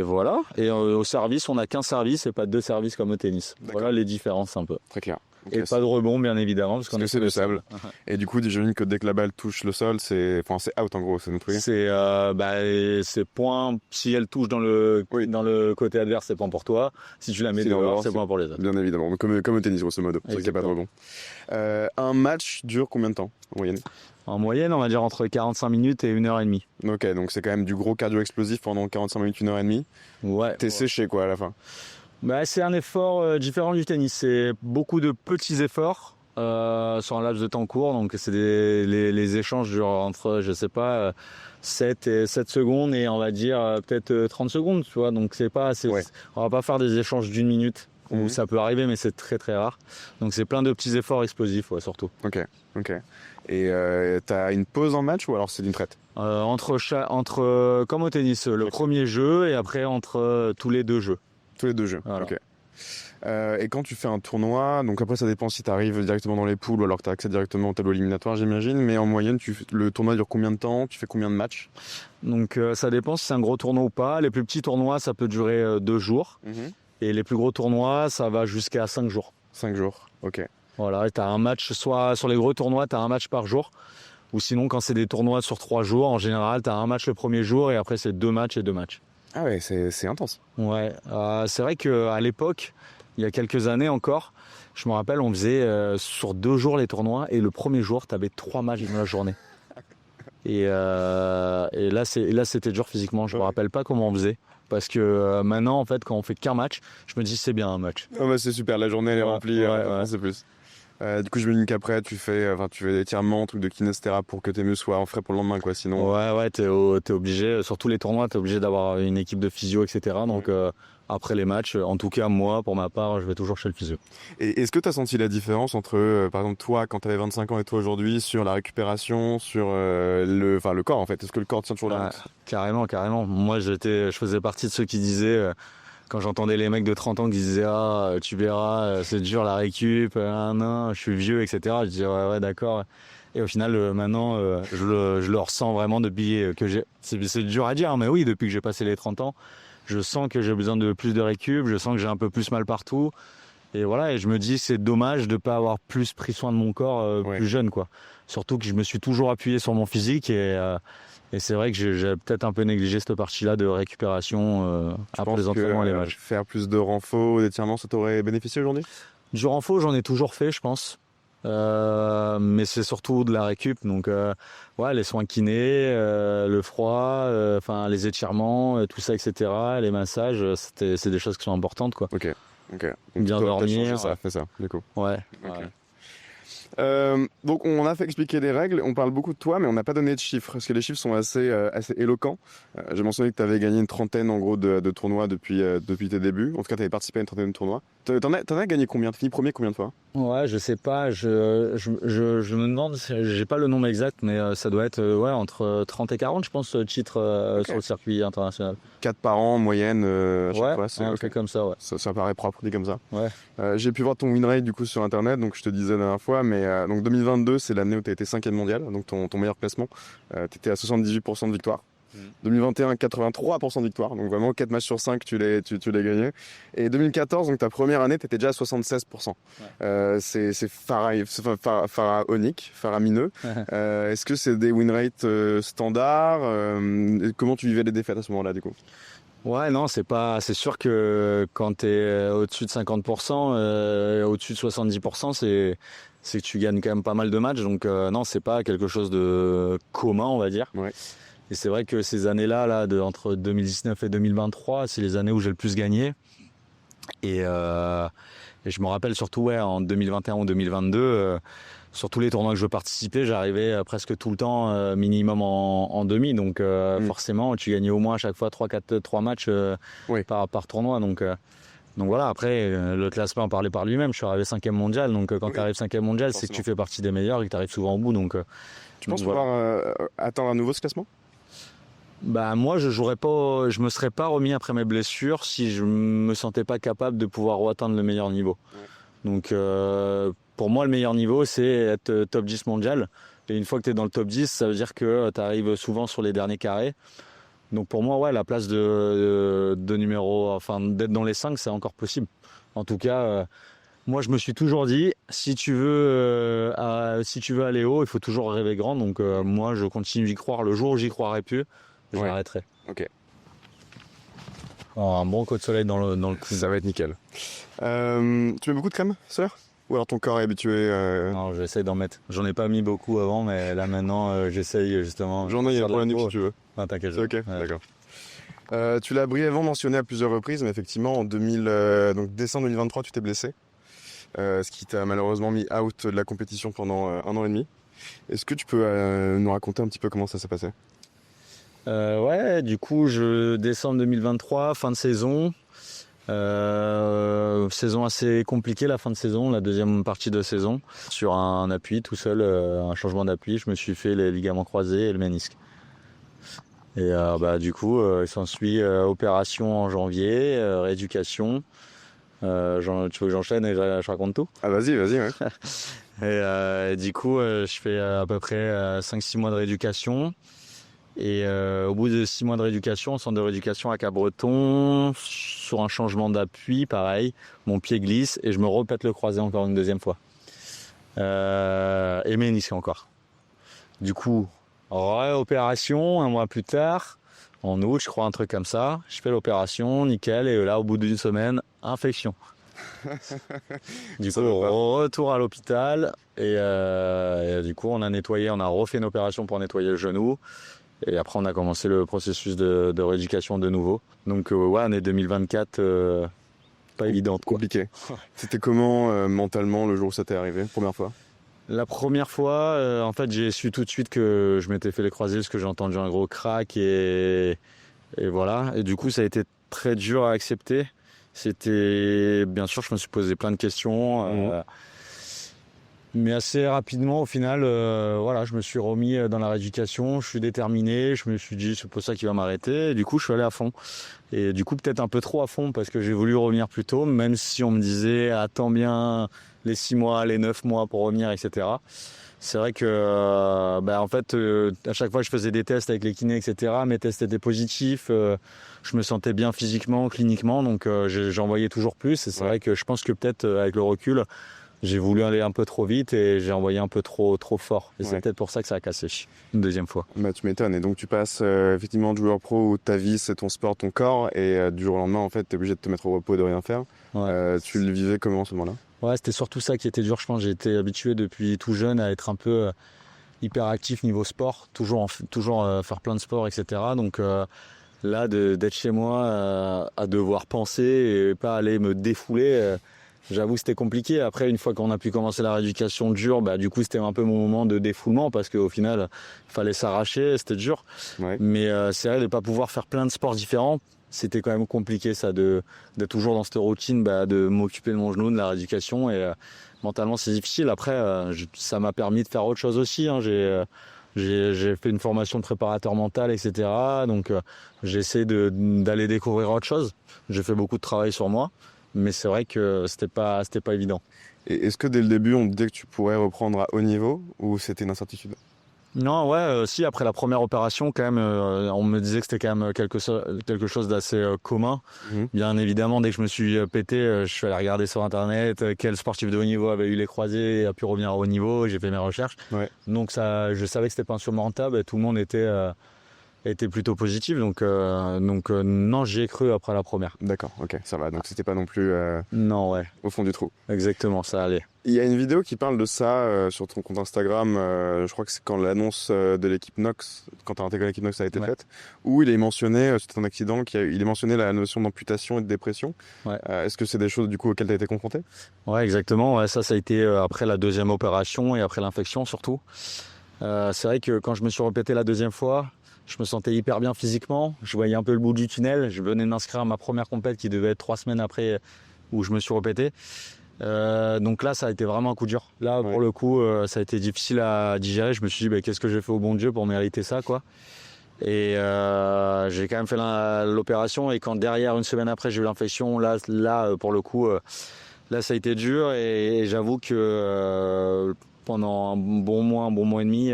voilà. Et au service, on n'a qu'un service et pas 2 services comme au tennis. D'accord. Voilà les différences un peu. Très clair. Okay, et pas de rebond, bien évidemment, parce que c'est le sable. Et du coup, j'imagine que dès que la balle touche le sol, c'est out en gros, c'est notre truc. C'est point. Si elle touche dans le côté adverse, c'est point pour toi. Si tu la mets dehors, c'est point pour les autres. Bien évidemment, comme au tennis grosso modo. C'est qu'il n'y a pas de rebond. Un match dure combien de temps en moyenne ? En moyenne, on va dire entre 45 minutes et 1h30. Ok, donc c'est quand même du gros cardio explosif pendant 45 minutes, 1h30. Ouais. T'es séché quoi à la fin. C'est un effort différent du tennis. C'est beaucoup de petits efforts sur un laps de temps court. Donc c'est les échanges durent entre, 7 secondes et on va dire peut-être 30 secondes, tu vois. Donc on va pas faire des échanges d'1 minute. Où ça peut arriver, mais c'est très très rare. Donc c'est plein de petits efforts explosifs, surtout. Ok. Et t'as une pause en match ou alors c'est d'une traite ? Entre comme au tennis, le premier jeu et après entre tous les 2 jeux. Tous les 2 jeux, voilà. Ok. Et quand tu fais un tournoi, donc après ça dépend si tu arrives directement dans les poules ou alors que tu as accès directement au tableau éliminatoire, j'imagine, mais en moyenne, le tournoi dure combien de temps ? Tu fais combien de matchs ? Donc ça dépend si c'est un gros tournoi ou pas. Les plus petits tournois, ça peut durer 2 jours. Et les plus gros tournois, ça va jusqu'à 5 jours. 5 jours, ok. Voilà, et tu as un match, soit sur les gros tournois, tu as un match par jour. Ou sinon, quand c'est des tournois sur 3 jours, en général, tu as un match le premier jour et après, c'est 2 matchs et 2 matchs. Ah ouais, c'est intense. Ouais, c'est vrai qu'à l'époque, il y a quelques années encore, je me rappelle, on faisait sur 2 jours les tournois et le premier jour, tu avais 3 matchs dans la journée. Et là, c'était dur physiquement. Je me rappelle pas comment on faisait. Parce que maintenant, en fait, quand on fait qu'un match, je me dis c'est bien un match. Oh c'est super, la journée elle est remplie, c'est plus. Du coup, je me dis qu'après, tu fais des étirements, trucs de kinésithérapie pour que tes muscles soient en frais pour le lendemain, quoi. Sinon. Ouais, t'es obligé, sur tous les tournois, t'es obligé d'avoir une équipe de physio, etc. Donc, après les matchs, en tout cas, moi, pour ma part, je vais toujours chez le physio. Et est-ce que tu as senti la différence entre, par exemple, toi, quand tu avais 25 ans et toi aujourd'hui, sur la récupération, sur le corps, en fait ? Est-ce que le corps tient toujours la route ? Carrément. Moi, je faisais partie de ceux qui disaient, quand j'entendais les mecs de 30 ans qui disaient « Ah, tu verras, c'est dur la récup, je suis vieux, etc. » Je disais « Ouais, d'accord. » Et au final, maintenant, je le ressens vraiment depuis que j'ai... C'est dur à dire, mais oui, depuis que j'ai passé les 30 ans, je sens que j'ai besoin de plus de récup, je sens que j'ai un peu plus mal partout. Et voilà, et je me dis c'est dommage de ne pas avoir plus pris soin de mon corps plus jeune, quoi. Surtout que je me suis toujours appuyé sur mon physique et c'est vrai que j'ai peut-être un peu négligé cette partie-là de récupération après les entraînements et les matchs. Faire plus de renfo, d'étirements, ça t'aurait bénéficié aujourd'hui ? Du renfo, j'en ai toujours fait, je pense. Mais c'est surtout de la récup, donc les soins kinés, le froid, les étirements, tout ça, etc. Les massages, c'est des choses qui sont importantes, quoi. Ok. Bien dormir. Ça fait ça, du coup. Ouais. Okay. Donc on a fait expliquer des règles, on parle beaucoup de toi, mais on n'a pas donné de chiffres, parce que les chiffres sont assez éloquents. J'ai mentionné que tu avais gagné une trentaine en gros de tournois depuis tes débuts. En tout cas, tu avais participé à une trentaine de tournois. T'en as gagné combien ? T'as fini premier combien de fois ? Ouais, je sais pas. Je me demande, j'ai pas le nombre exact, mais ça doit être entre 30 et 40, je pense, titres sur le circuit international. 4 par an en moyenne à chaque fois. C'est okay. Comme ça, ouais. Ça paraît propre, dit comme ça. Ouais. J'ai pu voir ton win rate du coup sur internet, donc je te disais la dernière fois, mais donc 2022 c'est l'année où tu as été 5e mondial, donc ton meilleur classement. Tu étais à 78% de victoire. 2021, 83% de victoire, donc vraiment 4 matchs sur 5 tu l'as gagné. Et 2014, donc ta première année, tu étais déjà à 76%. C'est pharaonique, faramineux. Est-ce que c'est des win rates standards ? Comment tu vivais les défaites à ce moment-là du coup ? Ouais, non, c'est sûr que quand tu es au-dessus de 50%, au-dessus de 70%, c'est que tu gagnes quand même pas mal de matchs. Donc non, c'est pas quelque chose de commun, on va dire. Ouais. Et c'est vrai que ces années-là, entre 2019 et 2023, c'est les années où j'ai le plus gagné. Et Et je me rappelle surtout en 2021 ou 2022, sur tous les tournois que je participais, j'arrivais presque tout le temps minimum en demi. Donc forcément, tu gagnais au moins à chaque fois 3 matchs par tournoi. Donc voilà, après, le classement parlait par lui-même. Je suis arrivé 5e mondial. Donc quand tu arrives 5e mondial, c'est que tu fais partie des meilleurs et que tu arrives souvent au bout. Donc, tu penses pouvoir atteindre à nouveau ce classement ? Moi, je me serais pas remis après mes blessures si je me sentais pas capable de pouvoir atteindre le meilleur niveau. Ouais. Donc, pour moi, le meilleur niveau, c'est être top 10 mondial. Et une fois que tu es dans le top 10, ça veut dire que tu arrives souvent sur les derniers carrés. Donc, pour moi, la place de numéro, d'être dans les 5, c'est encore possible. En tout cas, moi, je me suis toujours dit, si tu veux aller haut, il faut toujours rêver grand. Donc, moi, je continue d'y croire. Le jour où j'y croirai plus, je m'arrêterai. Ok. Un bon coup de soleil dans le cou. Ça va être nickel. Tu mets beaucoup de crème solaire ? Ou alors ton corps est habitué Non, j'essaye d'en mettre. J'en ai pas mis beaucoup avant, mais là maintenant, j'essaye justement. J'en ai pour la nuit si tu veux. Non, t'inquiète. C'est ok, d'accord. Tu l'as brièvement mentionné à plusieurs reprises, mais effectivement, en donc décembre 2023, tu t'es blessé. Ce qui t'a malheureusement mis out de la compétition pendant 1 an et demi. Est-ce que tu peux nous raconter un petit peu comment ça s'est passé ? Du coup, décembre 2023, fin de saison. Saison assez compliquée, la fin de saison, la deuxième partie de saison. Sur un appui tout seul, un changement d'appui, je me suis fait les ligaments croisés et le ménisque. Et du coup, il s'ensuit opération en janvier, rééducation. Tu veux que j'enchaîne et je raconte tout ? Ah vas-y, ouais. Et du coup, je fais à peu près 5-6 mois de rééducation. Et au bout de 6 mois de rééducation, au centre de rééducation à Cabreton, sur un changement d'appui, pareil, mon pied glisse et je me repète le croisé encore une deuxième fois. Et ménisque encore. Du coup, réopération, 1 mois plus tard, en août, je crois, un truc comme ça. Je fais l'opération, nickel, et là, au bout d'une semaine, infection. Du coup, retour à l'hôpital, et du coup, on a refait une opération pour nettoyer le genou. Et après, on a commencé le processus de rééducation de nouveau. Donc, année 2024, pas évidente, quoi. Compliqué. C'était comment mentalement le jour où ça t'est arrivé, première fois ? La première fois, en fait, j'ai su tout de suite que je m'étais fait les croisés parce que j'ai entendu un gros crack et voilà. Et du coup, ça a été très dur à accepter. Bien sûr, je me suis posé plein de questions. Mais assez rapidement, au final, je me suis remis dans la rééducation, je suis déterminé, je me suis dit c'est pour ça qu'il va m'arrêter, et du coup je suis allé à fond. Et du coup peut-être un peu trop à fond parce que j'ai voulu revenir plus tôt, même si on me disait attends bien les 6 mois, les 9 mois pour revenir, etc. C'est vrai que à chaque fois que je faisais des tests avec les kinés, etc., mes tests étaient positifs, je me sentais bien physiquement, cliniquement, donc j'en voyais toujours plus. Et c'est vrai que je pense que peut-être avec le recul, j'ai voulu aller un peu trop vite et j'ai envoyé un peu trop fort. Et c'est peut-être pour ça que ça a cassé une deuxième fois. Tu m'étonnes. Et donc tu passes effectivement de joueur pro où ta vie c'est ton sport, ton corps, et du jour au lendemain en fait t'es obligé de te mettre au repos et de rien faire. Tu le vivais comment ce moment-là ? Ouais, c'était surtout ça qui était dur. Je pense j'ai été habitué depuis tout jeune à être un peu hyper actif niveau sport, toujours faire plein de sports, etc. Donc là d'être chez moi à devoir penser et pas aller me défouler. J'avoue que c'était compliqué. Après, une fois qu'on a pu commencer la rééducation dure, du coup, c'était un peu mon moment de défoulement parce qu'au final, il fallait s'arracher, c'était dur. Ouais. Mais c'est vrai de ne pas pouvoir faire plein de sports différents, c'était quand même compliqué ça, d'être toujours dans cette routine, de m'occuper de mon genou, de la rééducation. Et mentalement, c'est difficile. Après, ça m'a permis de faire autre chose aussi. J'ai fait une formation de préparateur mental, etc. Donc, j'essaie d'aller découvrir autre chose. J'ai fait beaucoup de travail sur moi. Mais c'est vrai que c'était pas évident. Et est-ce que dès le début, on te disait que tu pourrais reprendre à haut niveau ou c'était une incertitude ? Non, si, après la première opération, quand même, on me disait que c'était quand même quelque chose d'assez commun. Bien évidemment, dès que je me suis pété, je suis allé regarder sur Internet quel sportif de haut niveau avait eu les croisés et a pu revenir à haut niveau. J'ai fait mes recherches. Ouais. Donc je savais que c'était pas insurmontable et tout le monde était était plutôt positive. Donc non, j'y ai cru après la première. D'accord, ok, ça va. Donc c'était pas non plus Non, ouais, au fond du trou. exactement, ça allait. Il y a une vidéo qui parle de ça sur ton compte Instagram. Je crois que c'est quand l'annonce de l'équipe Nox, quand tu as intégré l'équipe Nox, a été faite, où il est mentionné, c'était un accident, il est mentionné la notion d'amputation et de dépression. Ouais. Est-ce que c'est des choses du coup auxquelles tu as été confronté? Ouais, exactement. Ouais, ça a été après la deuxième opération et après l'infection surtout. C'est vrai que quand je me suis répété la deuxième fois, je me sentais hyper bien physiquement. Je voyais un peu le bout du tunnel. Je venais de m'inscrire à ma première compète qui devait être 3 semaines après où je me suis répété. Donc là, ça a été vraiment un coup dur. Là, pour le coup, ça a été difficile à digérer. Je me suis dit, qu'est-ce que j'ai fait au bon Dieu pour mériter ça, quoi. Et j'ai quand même fait l'opération. Et quand derrière, une semaine après, j'ai eu l'infection, là, pour le coup, là, ça a été dur. Et j'avoue que pendant un bon mois et demi,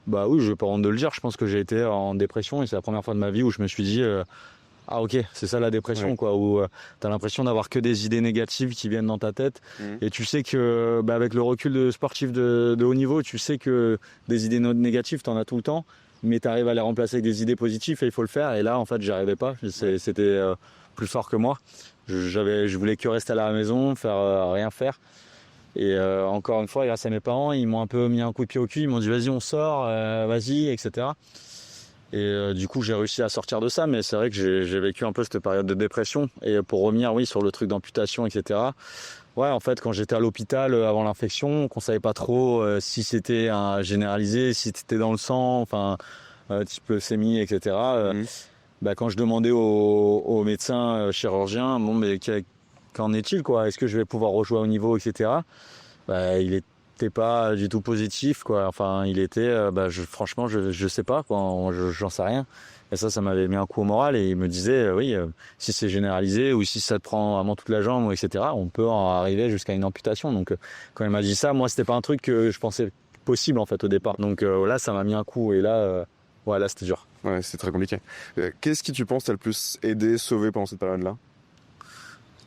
bah oui, je vais pas honte de le dire. Je pense que j'ai été en dépression et c'est la première fois de ma vie où je me suis dit. Ah ok, c'est ça la dépression quoi, où t'as l'impression d'avoir que des idées négatives qui viennent dans ta tête et tu sais que avec le recul de sportif de haut niveau, tu sais que des idées négatives t'en as tout le temps, mais t'arrives à les remplacer avec des idées positives et il faut le faire et là en fait j'y arrivais pas, c'était plus fort que moi, je voulais que rester à la maison, faire rien faire et encore une fois grâce à mes parents ils m'ont un peu mis un coup de pied au cul, ils m'ont dit vas-y on sort, vas-y etc. Et du coup, j'ai réussi à sortir de ça, mais c'est vrai que j'ai vécu un peu cette période de dépression. Et pour revenir, oui, sur le truc d'amputation, etc. Ouais, en fait, quand j'étais à l'hôpital avant l'infection, qu'on savait pas trop si c'était un généralisé, si c'était dans le sang, enfin, type leucémie, etc. Quand je demandais au médecin chirurgien, bon, mais qu'en est-il, quoi? Est-ce que je vais pouvoir rejouer au niveau, etc. Il était pas du tout positif quoi, enfin il était franchement je sais pas quoi, j'en sais rien et ça m'avait mis un coup au moral et il me disait oui si c'est généralisé ou si ça te prend vraiment toute la jambe etc on peut en arriver jusqu'à une amputation donc quand il m'a dit ça moi c'était pas un truc que je pensais possible en fait au départ donc là ça m'a mis un coup et là là c'était dur. Ouais, c'est très compliqué. Qu'est-ce qui tu penses t'a le plus aidé, sauvé pendant cette période-là?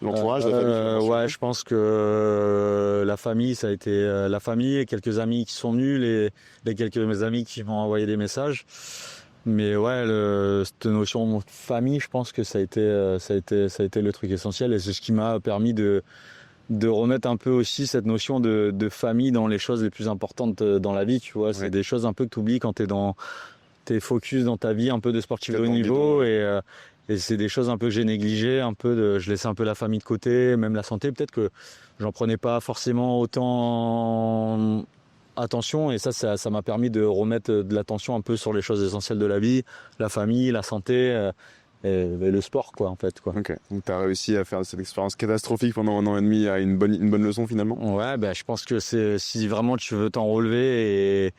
L'entourage, la famille? Ouais, je pense que la famille, ça a été la famille et quelques amis qui sont venus, les quelques mes amis qui m'ont envoyé des messages. Mais ouais, cette notion de famille, je pense que ça a été le truc essentiel et c'est ce qui m'a permis de remettre un peu aussi cette notion de famille dans les choses les plus importantes dans la vie, tu vois. C'est des choses un peu que tu oublies quand t'es focus dans ta vie un peu de sportif de haut niveau et c'est des choses un peu que j'ai négligées, je laissais un peu la famille de côté, même la santé, peut-être que j'en prenais pas forcément autant attention et ça m'a permis de remettre de l'attention un peu sur les choses essentielles de la vie, la famille, la santé et le sport quoi en fait quoi. Ok, donc tu as réussi à faire cette expérience catastrophique pendant 1 an et demi à une bonne leçon finalement? Ouais, je pense que si vraiment tu veux t'en relever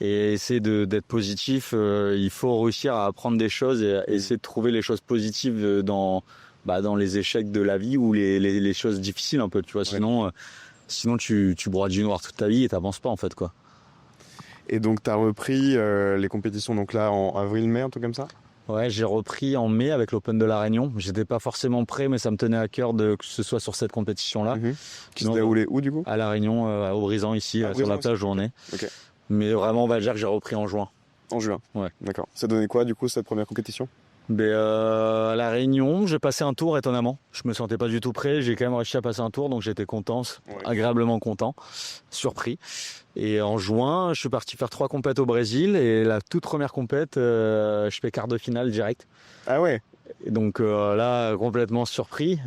et essayer d'être positif, il faut réussir à apprendre des choses et essayer de trouver les choses positives dans les échecs de la vie ou les choses difficiles un peu, tu vois. Sinon tu broies du noir toute ta vie et t'avances pas en fait quoi. Et donc tu as repris les compétitions donc là en avril-mai, un truc comme ça? Ouais, j'ai repris en mai avec l'Open de La Réunion. J'étais pas forcément prêt, mais ça me tenait à cœur que ce soit sur cette compétition-là. Qui se déroulait où du coup? À La Réunion, au Brisant ici, sur la plage où on est. Okay. Mais vraiment, on va dire que j'ai repris en juin. En juin? Ouais. D'accord. Ça donnait quoi du coup cette première compétition? À La Réunion, j'ai passé un tour étonnamment. Je me sentais pas du tout prêt. J'ai quand même réussi à passer un tour, donc j'étais content, agréablement content, surpris. Et en juin, je suis parti faire 3 compètes au Brésil et la toute première compète, je fais quart de finale direct. Ah ouais. Et donc là, complètement surpris.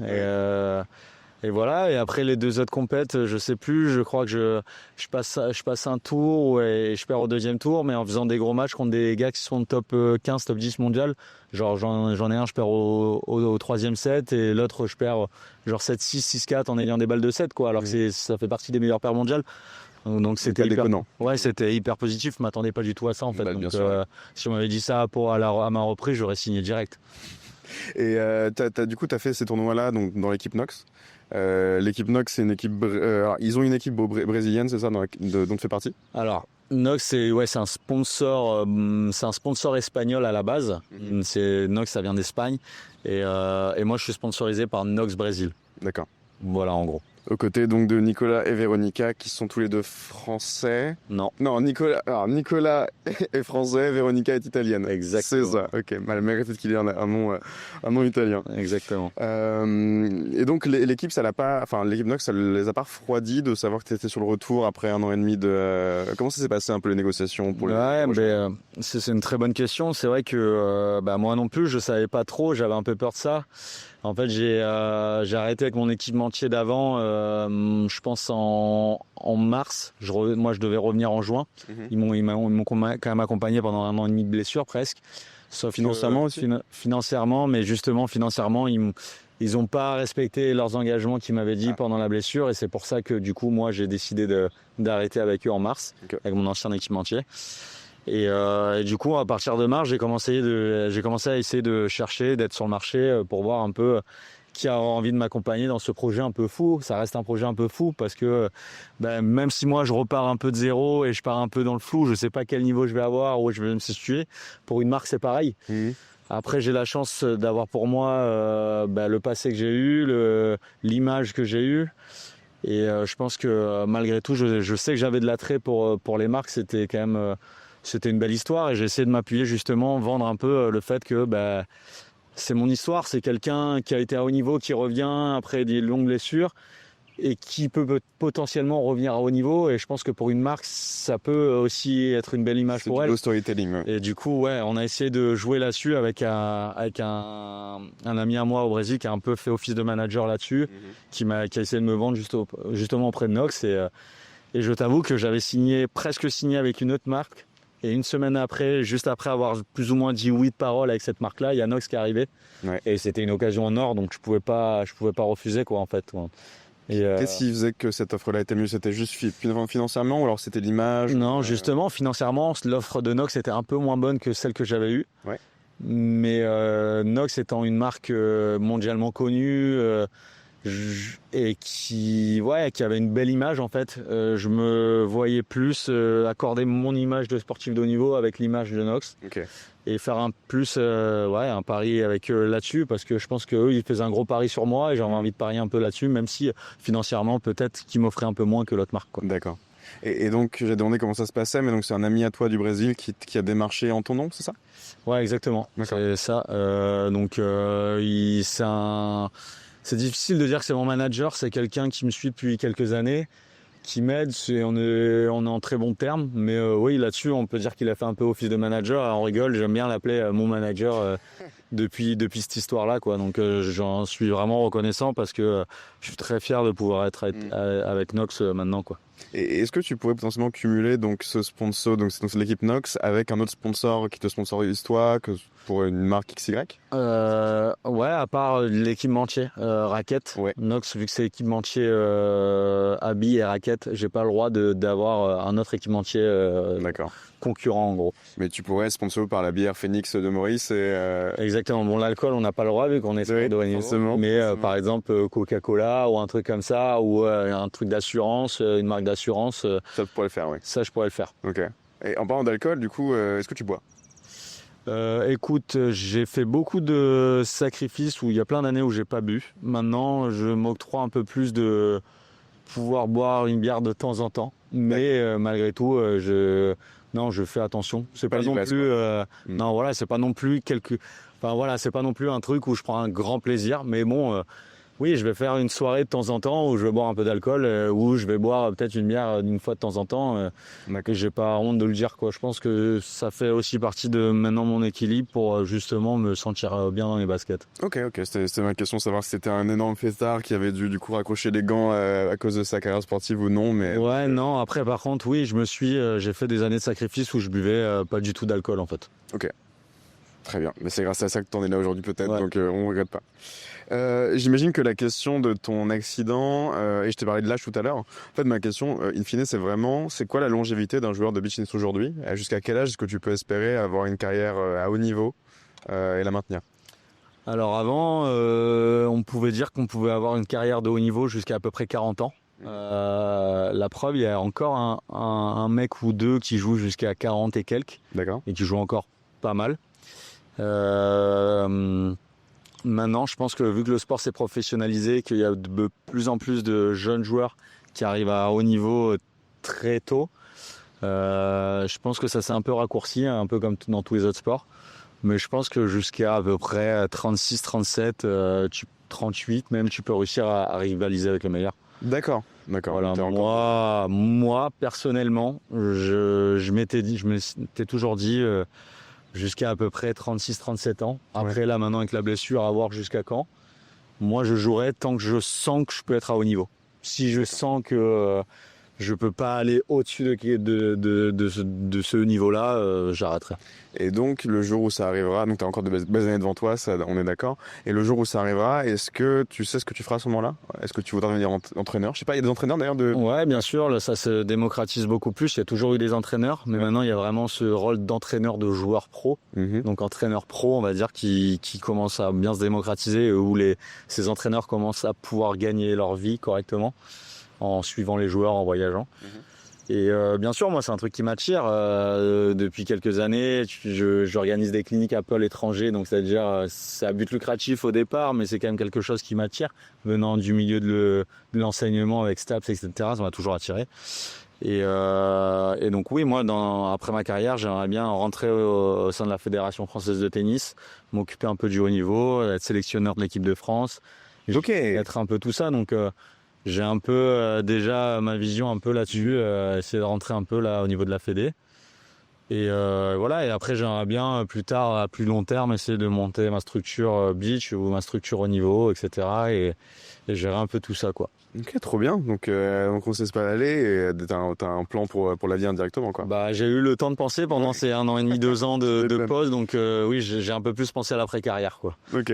Et voilà, et après les 2 autres compètes, je sais plus, je crois que je passe un tour et je perds au 2e tour, mais en faisant des gros matchs contre des gars qui sont top 15, top 10 mondial. Genre j'en ai un, je perds au 3e set et l'autre je perds genre 7-6, 6-4 en ayant des balles de 7 quoi, alors que ça fait partie des meilleures paires mondiales. Donc c'était c'était hyper positif, je m'attendais pas du tout à ça en fait. Donc si on m'avait dit ça à ma reprise, j'aurais signé direct. Et du coup, tu as fait ces tournois-là donc, dans l'équipe Nox. L'équipe Nox, c'est une équipe. Ils ont une équipe brésilienne, c'est ça, dont tu fais partie? Alors, Nox, c'est un sponsor espagnol à la base. Nox, ça vient d'Espagne. Et moi, je suis sponsorisé par Nox Brésil. D'accord. Voilà, en gros. Aux côtés donc de Nicolas et Véronica qui sont tous les deux français. Non. Non, Nicolas est français, Véronica est italienne. Exactement. C'est ça, ok. Mal mérité qu'il ait un nom italien. Exactement. Et donc l'équipe, l'équipe Nox, ça les a pas refroidis de savoir que tu étais sur le retour après 1 an et demi de. Comment ça s'est passé un peu les négociations pour c'est une très bonne question. C'est vrai que moi non plus, je savais pas trop, j'avais un peu peur de ça. En fait, j'ai arrêté avec mon équipementier d'avant, je pense en mars. Moi, je devais revenir en juin. Ils m'ont quand même accompagné pendant 1 an et demi de blessure presque. Sauf financièrement aussi. Financièrement, mais justement financièrement, ils ont pas respecté leurs engagements qu'ils m'avaient dit pendant la blessure, et c'est pour ça que du coup, moi, j'ai décidé d'arrêter avec eux en mars, avec mon ancien équipementier. Et du coup, à partir de mars, j'ai commencé à essayer de chercher, d'être sur le marché pour voir un peu qui a envie de m'accompagner dans ce projet un peu fou. Ça reste un projet un peu fou parce que même si moi je repars un peu de zéro et je pars un peu dans le flou, je sais pas quel niveau je vais avoir, où je vais me situer. Pour une marque, c'est pareil. Après, j'ai la chance d'avoir pour moi le passé que j'ai eu, l'image que j'ai eue. Et je pense que malgré tout, je sais que j'avais de l'attrait pour les marques. C'était quand même... C'était une belle histoire et j'ai essayé de m'appuyer justement, vendre un peu le fait que c'est mon histoire, c'est quelqu'un qui a été à haut niveau, qui revient après des longues blessures et qui peut potentiellement revenir à haut niveau. Et je pense que pour une marque, ça peut aussi être une belle image pour elle. C'est du storytelling. Ouais. Et du coup, on a essayé de jouer là-dessus avec un ami à moi au Brésil qui a un peu fait office de manager là-dessus, qui a essayé de me vendre justement auprès de Nox. Et je t'avoue que j'avais presque signé avec une autre marque. Et une semaine après, juste après avoir plus ou moins dit oui de parole avec cette marque-là, il y a Nox qui est arrivé. Ouais. Et c'était une occasion en or, donc je pouvais pas refuser quoi en fait. Qu'est-ce qui faisait que cette offre-là était mieux? C'était juste financièrement ou alors c'était l'image? Non, justement, financièrement, l'offre de Nox était un peu moins bonne que celle que j'avais eue. Ouais. Mais Nox étant une marque mondialement connue et qui avait une belle image en fait, je me voyais plus accorder mon image de sportif de haut niveau avec l'image de Nox. Okay. Et faire un pari avec eux là-dessus, parce que je pense qu'eux ils faisaient un gros pari sur moi et j'avais envie de parier un peu là-dessus, même si financièrement peut-être qu'ils m'offraient un peu moins que l'autre marque quoi. D'accord. Et donc j'ai demandé comment ça se passait, mais donc c'est un ami à toi du Brésil qui a démarché en ton nom, c'est ça? Ouais, exactement. D'accord. C'est ça. C'est difficile de dire que c'est mon manager, c'est quelqu'un qui me suit depuis quelques années, qui m'aide, on est en très bons termes, mais oui, là-dessus, on peut dire qu'il a fait un peu office de manager. Alors, on rigole, j'aime bien l'appeler mon manager depuis cette histoire-là, quoi. Donc, j'en suis vraiment reconnaissant parce que je suis très fier de pouvoir être avec Nox maintenant, quoi. Et est-ce que tu pourrais potentiellement cumuler donc ce sponsor, donc c'est l'équipe Nox, avec un autre sponsor qui te sponsorise toi, que pour une marque XY? Ouais, à part l'équipementier raquette. Ouais. Nox, vu que c'est équipementier habits et raquettes, j'ai pas le droit d'avoir un autre équipementier concurrent en gros. Mais tu pourrais être sponsorisé par la bière Phoenix de Maurice et Exactement. Bon, l'alcool, on n'a pas le droit vu qu'on est de haut niveau. Mais par exemple Coca-Cola ou un truc comme ça, ou un truc d'assurance, une marque d'assurance. Ça pourrais le faire, oui. Ça, je pourrais le faire. Ok. Et en parlant d'alcool, du coup, est-ce que tu bois? Écoute, j'ai fait beaucoup de sacrifices où il y a plein d'années où j'ai pas bu. Maintenant, je m'octroie un peu plus de pouvoir boire une bière de temps en temps. Mais malgré tout, je fais attention. C'est pas non plus. Non, voilà, c'est pas non plus c'est pas non plus un truc où je prends un grand plaisir. Mais bon. Oui, je vais faire une soirée de temps en temps où je vais boire un peu d'alcool, où je vais boire peut-être une bière une fois de temps en temps. Et j'ai pas honte de le dire, quoi. Je pense que ça fait aussi partie de maintenant mon équilibre pour justement me sentir bien dans les baskets. Ok. C'était ma question, savoir si c'était un énorme fêtard qui avait dû du coup raccrocher les gants à cause de sa carrière sportive ou non. Mais ouais, non. Après, par contre, oui, j'ai fait des années de sacrifice où je buvais pas du tout d'alcool en fait. Ok. Très bien, mais c'est grâce à ça que t'en es là aujourd'hui peut-être, donc on regrette pas. J'imagine que la question de ton accident, et je t'ai parlé de l'âge tout à l'heure, en fait ma question, in fine, c'est quoi la longévité d'un joueur de beach tennis aujourd'hui? Jusqu'à quel âge est-ce que tu peux espérer avoir une carrière à haut niveau et la maintenir? Alors avant, on pouvait dire qu'on pouvait avoir une carrière de haut niveau jusqu'à peu près 40 ans. La preuve, il y a encore un mec ou deux qui joue jusqu'à 40 et quelques. D'accord. Et qui joue encore pas mal. Maintenant, je pense que vu que le sport s'est professionnalisé, qu'il y a de plus en plus de jeunes joueurs qui arrivent à haut niveau très tôt, je pense que ça s'est un peu raccourci, un peu comme dans tous les autres sports. Mais je pense que jusqu'à à peu près 36, 37, 38 même, tu peux réussir à rivaliser avec le meilleur. D'accord. Voilà, moi, personnellement, je m'étais toujours dit jusqu'à à peu près 36, 37 ans. Après, là, maintenant, avec la blessure, à voir jusqu'à quand. Moi, je jouerai tant que je sens que je peux être à haut niveau. Si je sens que je peux pas aller au-dessus de ce niveau-là, j'arrêterai. Et donc, le jour où ça arrivera, donc tu as encore de belles années devant toi, ça, on est d'accord. Et le jour où ça arrivera, est-ce que tu sais ce que tu feras à ce moment-là? Est-ce que tu voudras devenir entraîneur? Je sais pas, il y a des entraîneurs d'ailleurs de... Ouais, bien sûr, là, ça se démocratise beaucoup plus. Il y a toujours eu des entraîneurs, mais maintenant, il y a vraiment ce rôle d'entraîneur de joueur pro. Donc, entraîneur pro, on va dire, qui commence à bien se démocratiser, où ces entraîneurs commencent à pouvoir gagner leur vie correctement en suivant les joueurs, en voyageant. Et bien sûr, moi, c'est un truc qui m'attire. Depuis quelques années, j'organise des cliniques à peu à l'étranger, donc c'est-à-dire c'est à but lucratif au départ, mais c'est quand même quelque chose qui m'attire. Venant du milieu de l'enseignement avec STAPS, etc., ça m'a toujours attiré. Et donc oui, moi, après ma carrière, j'aimerais bien rentrer au sein de la Fédération française de tennis, m'occuper un peu du haut niveau, être sélectionneur de l'équipe de France, être un peu tout ça. Donc j'ai un peu déjà ma vision un peu là-dessus, essayer de rentrer un peu là au niveau de la Fédé. Et voilà, et après j'aimerais bien plus tard, à plus long terme, essayer de monter ma structure beach ou ma structure au niveau, etc. Et gérer un peu tout ça, quoi. Ok, trop bien. Donc on sait pas aller et t'as un plan pour l'avenir directement, quoi. Bah, j'ai eu le temps de penser pendant ces 1 an et demi, 2 ans de pause, donc oui, j'ai un peu plus pensé à l'après-carrière, quoi. Ok.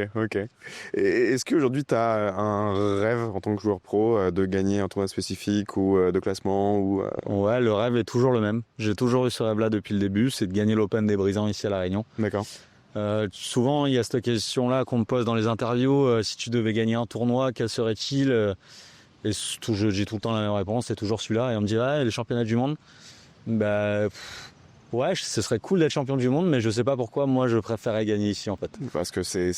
Et est-ce qu'aujourd'hui t'as un rêve en tant que joueur pro de gagner un tournoi spécifique ou de classement ou Ouais, le rêve est toujours le même. J'ai toujours eu ce rêve-là depuis le début, c'est de gagner l'Open des Brisants ici à La Réunion. D'accord. Souvent, il y a cette question-là qu'on me pose dans les interviews, si tu devais gagner un tournoi, quel serait-il? Et j'ai tout le temps la même réponse, c'est toujours celui-là. Et on me dit, les championnats du monde, ouais, ce serait cool d'être champion du monde, mais je sais pas pourquoi, moi, je préférerais gagner ici, en fait. Parce que c'est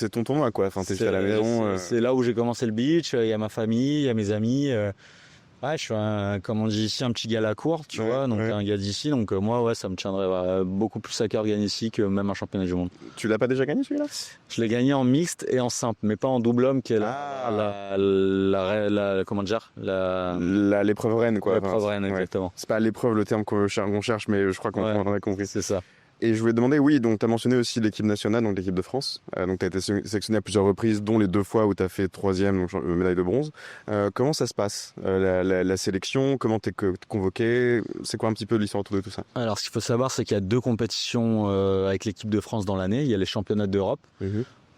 ton tournoi, quoi. Enfin, t'es à la maison. C'est là où j'ai commencé le beach, il y a ma famille, il y a mes amis. Ouais, je suis comme on dit ici, un petit gars à la cour, tu vois, donc un gars d'ici. Donc moi, ouais, ça me tiendrait beaucoup plus à cœur de gagner ici que même un championnat du monde. Tu l'as pas déjà gagné celui-là? Je l'ai gagné en mixte et en simple, mais pas en double homme, qui est comment dire, l'épreuve reine, quoi. L'épreuve reine, exactement. C'est pas l'épreuve le terme qu'on cherche, mais je crois qu'on en a compris. C'est ça. Et je voulais te demander, oui, donc tu as mentionné aussi l'équipe nationale, donc l'équipe de France. Donc tu as été sélectionné à plusieurs reprises, dont les 2 fois où tu as fait 3e, donc médaille de bronze. Comment ça se passe, la sélection? Comment tu es convoqué? C'est quoi un petit peu l'histoire autour de tout ça? Alors, ce qu'il faut savoir, c'est qu'il y a 2 compétitions avec l'équipe de France dans l'année. Il y a les championnats d'Europe,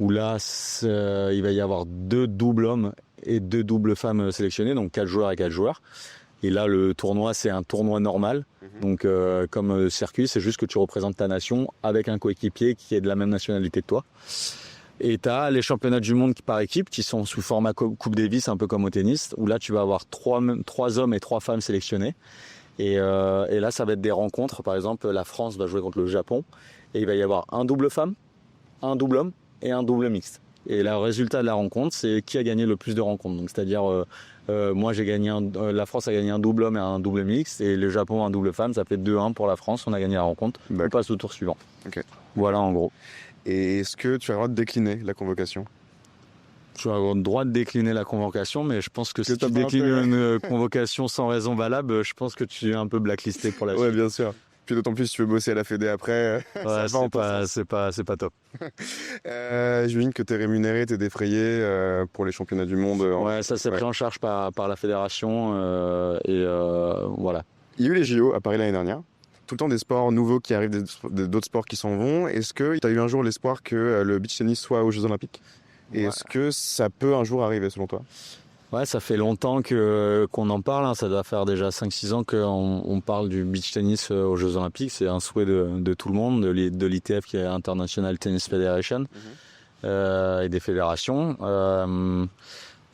où là, il va y avoir 2 doubles hommes et 2 doubles femmes sélectionnés, donc 4 joueurs et 4 joueurs. Et là, le tournoi, c'est un tournoi normal. Donc, comme circuit, c'est juste que tu représentes ta nation avec un coéquipier qui est de la même nationalité que toi. Et tu as les championnats du monde par équipe qui sont sous format Coupe Davis, un peu comme au tennis, où là, tu vas avoir 3 hommes et 3 femmes sélectionnés. Et là, ça va être des rencontres. Par exemple, la France va jouer contre le Japon. Et il va y avoir un double femme, un double homme et un double mixte. Et le résultat de la rencontre, c'est qui a gagné le plus de rencontres. Donc, c'est-à-dire, moi, la France a gagné un double homme et un double mixte, et le Japon un double femme. Ça fait 2-1 pour la France. On a gagné la rencontre. On passe au tour suivant. Okay. Voilà, en gros. Et est-ce que tu as le droit de décliner la convocation? Tu as le droit de décliner la convocation, mais je pense que si tu déclines une convocation sans raison valable, je pense que tu es un peu blacklisté pour la suite. Ouais, bien sûr. Puis d'autant plus si tu veux bosser à la Fédé après. Ouais, c'est pas top. J'imagine que t'es rémunéré, t'es défrayé pour les championnats du monde. Ouais, ça c'est pris en charge par la fédération voilà. Il y a eu les JO à Paris l'année dernière. Tout le temps des sports nouveaux qui arrivent, d'autres sports qui s'en vont. Est-ce que tu as eu un jour l'espoir que le beach tennis soit aux Jeux Olympiques? Et est-ce que ça peut un jour arriver selon toi? Ouais, ça fait longtemps qu'on en parle. Ça doit faire déjà 5-6 ans qu'on parle du beach tennis aux Jeux Olympiques. C'est un souhait de tout le monde, de l'ITF qui est International Tennis Federation, et des fédérations.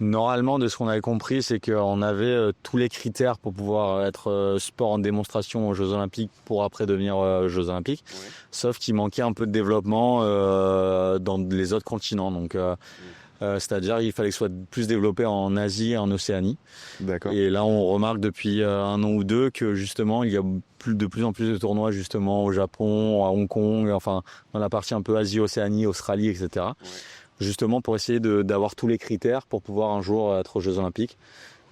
Normalement, de ce qu'on avait compris, c'est qu'on avait tous les critères pour pouvoir être sport en démonstration aux Jeux Olympiques pour après devenir Jeux Olympiques. Ouais. Sauf qu'il manquait un peu de développement dans les autres continents. Donc, c'est-à-dire il fallait que ce soit plus développé en Asie et en Océanie. D'accord. Et là, on remarque depuis un an ou deux que justement, il y a de plus en plus de tournois justement au Japon, à Hong Kong, enfin dans la partie un peu Asie, Océanie, Australie, etc. Ouais. Justement pour essayer d'avoir tous les critères pour pouvoir un jour être aux Jeux Olympiques.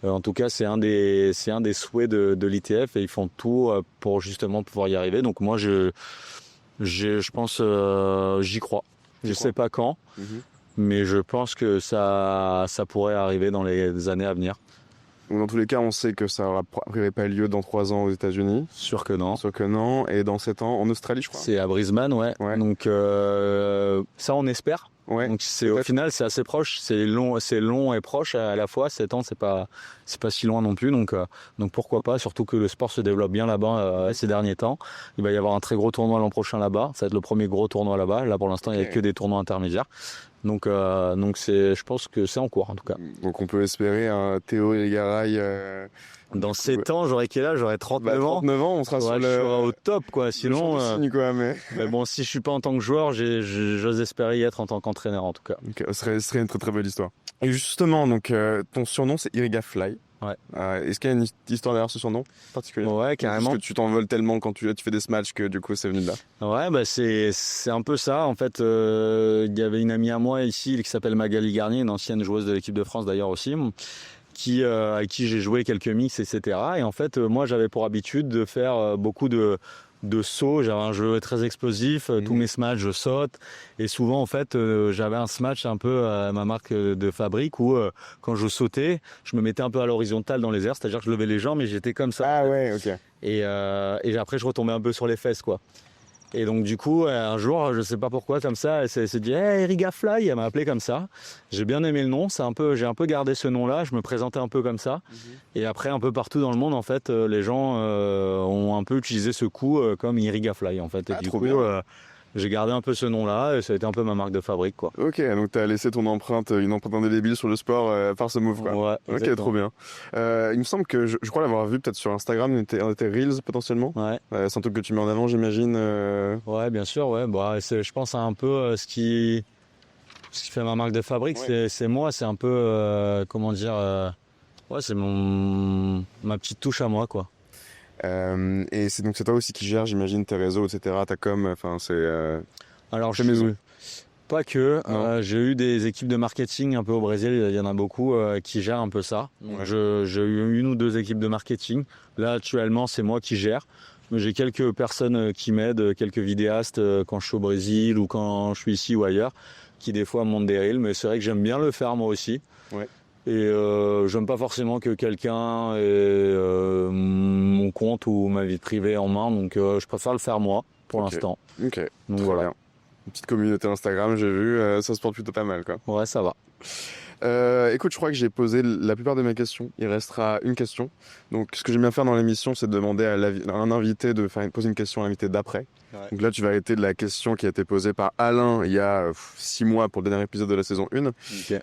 En tout cas, c'est un des souhaits de l'ITF et ils font tout pour justement pouvoir y arriver. Donc moi, je pense, j'y crois. Je sais pas quand, mais je pense que ça pourrait arriver dans les années à venir. Donc, dans tous les cas, on sait que ça n'aurait pas lieu dans 3 ans aux États-Unis. Sûr que non. Sûr que non. Et dans 7 ans en Australie, je crois. C'est à Brisbane, ouais. Donc ça, on espère. Ouais. Donc au final, c'est assez proche. C'est long et proche à la fois. 7 ans, c'est pas si loin non plus. Donc pourquoi pas. Surtout que le sport se développe bien là-bas ces derniers temps. Il va y avoir un très gros tournoi l'an prochain là-bas. Ça va être le premier gros tournoi là-bas. Là, pour l'instant, il y a que des tournois intermédiaires. Donc je pense que c'est en cours en tout cas. Donc on peut espérer un Théo Irigaray. Dans 7 ans, j'aurai quel âge? J'aurai 39 ans. 39 ans, on sera sur je serai au top, quoi. Sinon, mais bon, si je suis pas en tant que joueur, j'ose espérer y être en tant qu'entraîneur, en tout cas. Okay, ce serait une très très belle histoire. Et justement, donc ton surnom c'est Irigafly. Ouais. Est-ce qu'il y a une histoire derrière ce surnom particulier? Ouais, carrément. Parce que tu t'envoles tellement quand tu fais des smash que du coup c'est venu de là. Ouais, bah c'est un peu ça. En fait, il y avait une amie à moi ici qui s'appelle Magali Garnier, une ancienne joueuse de l'équipe de France d'ailleurs aussi, avec qui j'ai joué quelques mix, etc. Et en fait, moi j'avais pour habitude de faire beaucoup de sauts. J'avais un jeu très explosif, tous mes smash je saute, et souvent en fait j'avais un smash un peu à ma marque de fabrique où quand je sautais, je me mettais un peu à l'horizontale dans les airs, c'est-à-dire que je levais les jambes et j'étais comme ça. Ah ouais, ok. Et après je retombais un peu sur les fesses, quoi. Et donc du coup, un jour, je sais pas pourquoi, comme ça, elle s'est dit hey, Irigafly, elle m'a appelé comme ça. J'ai bien aimé le nom, j'ai un peu gardé ce nom-là, je me présentais un peu comme ça. Et après, un peu partout dans le monde, en fait, les gens ont un peu utilisé ce coup comme Irigafly, en fait. Et du coup, j'ai gardé un peu ce nom-là et ça a été un peu ma marque de fabrique, quoi. Ok, donc t'as laissé une empreinte indélébile sur le sport par ce move, quoi. Ouais, ok, exactement. trop bien. Il me semble que je crois l'avoir vu peut-être sur Instagram, on était Reels potentiellement. Ouais. C'est un truc que tu mets en avant, j'imagine. Ouais, bien sûr, ouais. Bah, je pense à un peu ce qui fait ma marque de fabrique, ouais. c'est moi, c'est un peu comment dire, ouais, c'est ma petite touche à moi, quoi. Et c'est toi aussi qui gères, j'imagine, tes réseaux, etc. Ta com, enfin c'est. Alors chez Maison. Pas que. J'ai eu des équipes de marketing un peu au Brésil. Il y en a beaucoup qui gèrent un peu ça. Donc j'ai eu 1 ou 2 équipes de marketing. Là actuellement, c'est moi qui gère. Mais j'ai quelques personnes qui m'aident, quelques vidéastes quand je suis au Brésil ou quand je suis ici ou ailleurs, qui des fois montent des reels. Mais c'est vrai que j'aime bien le faire moi aussi. Ouais. Et j'aime pas forcément que quelqu'un ait mon compte ou ma vie privée en main, donc je préfère le faire moi pour l'instant. Ok. Donc très voilà. bien. Une petite communauté Instagram, j'ai vu, ça se porte plutôt pas mal, quoi. Ouais, ça va. Écoute, je crois que j'ai posé la plupart de mes questions. Il restera une question. Donc, ce que j'aime bien faire dans l'émission, c'est de demander à un invité de poser une question à l'invité d'après. Ouais. Donc là, tu vas arrêter de la question qui a été posée par Alain il y a 6 mois pour le dernier épisode de la saison 1. Okay.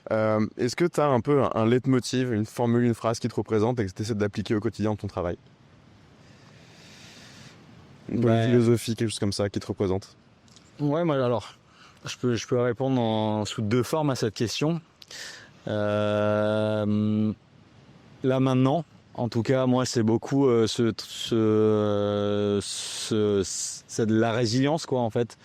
Est-ce que tu as un peu un leitmotiv, une formule, une phrase qui te représente et que tu essaies d'appliquer au quotidien de ton travail? Une philosophie, quelque chose comme ça qui te représente? Ouais, moi alors, je peux répondre sous 2 formes à cette question. Là maintenant, en tout cas, moi, c'est beaucoup c'est de la résilience, quoi, en fait.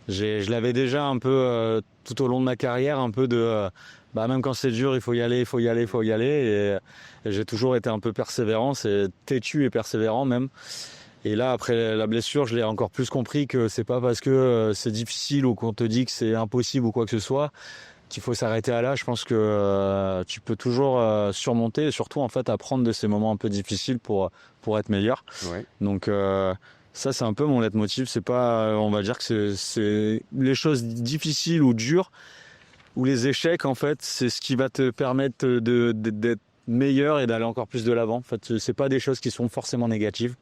Je l'avais déjà un peu tout au long de ma carrière, un peu de même quand c'est dur, il faut y aller, il faut y aller, il faut y aller. Et j'ai toujours été un peu persévérant, c'est têtu et persévérant même. Et là, après la blessure, je l'ai encore plus compris que c'est pas parce que c'est difficile ou qu'on te dit que c'est impossible ou quoi que ce soit qu'il faut s'arrêter à là. Je pense que tu peux toujours surmonter et surtout en fait apprendre de ces moments un peu difficiles pour être meilleur. Ouais. Donc ça c'est un peu mon leitmotiv. C'est pas, on va dire que c'est les choses difficiles ou dures ou les échecs en fait, c'est ce qui va te permettre d'être meilleur et d'aller encore plus de l'avant. En fait, c'est pas des choses qui sont forcément négatives.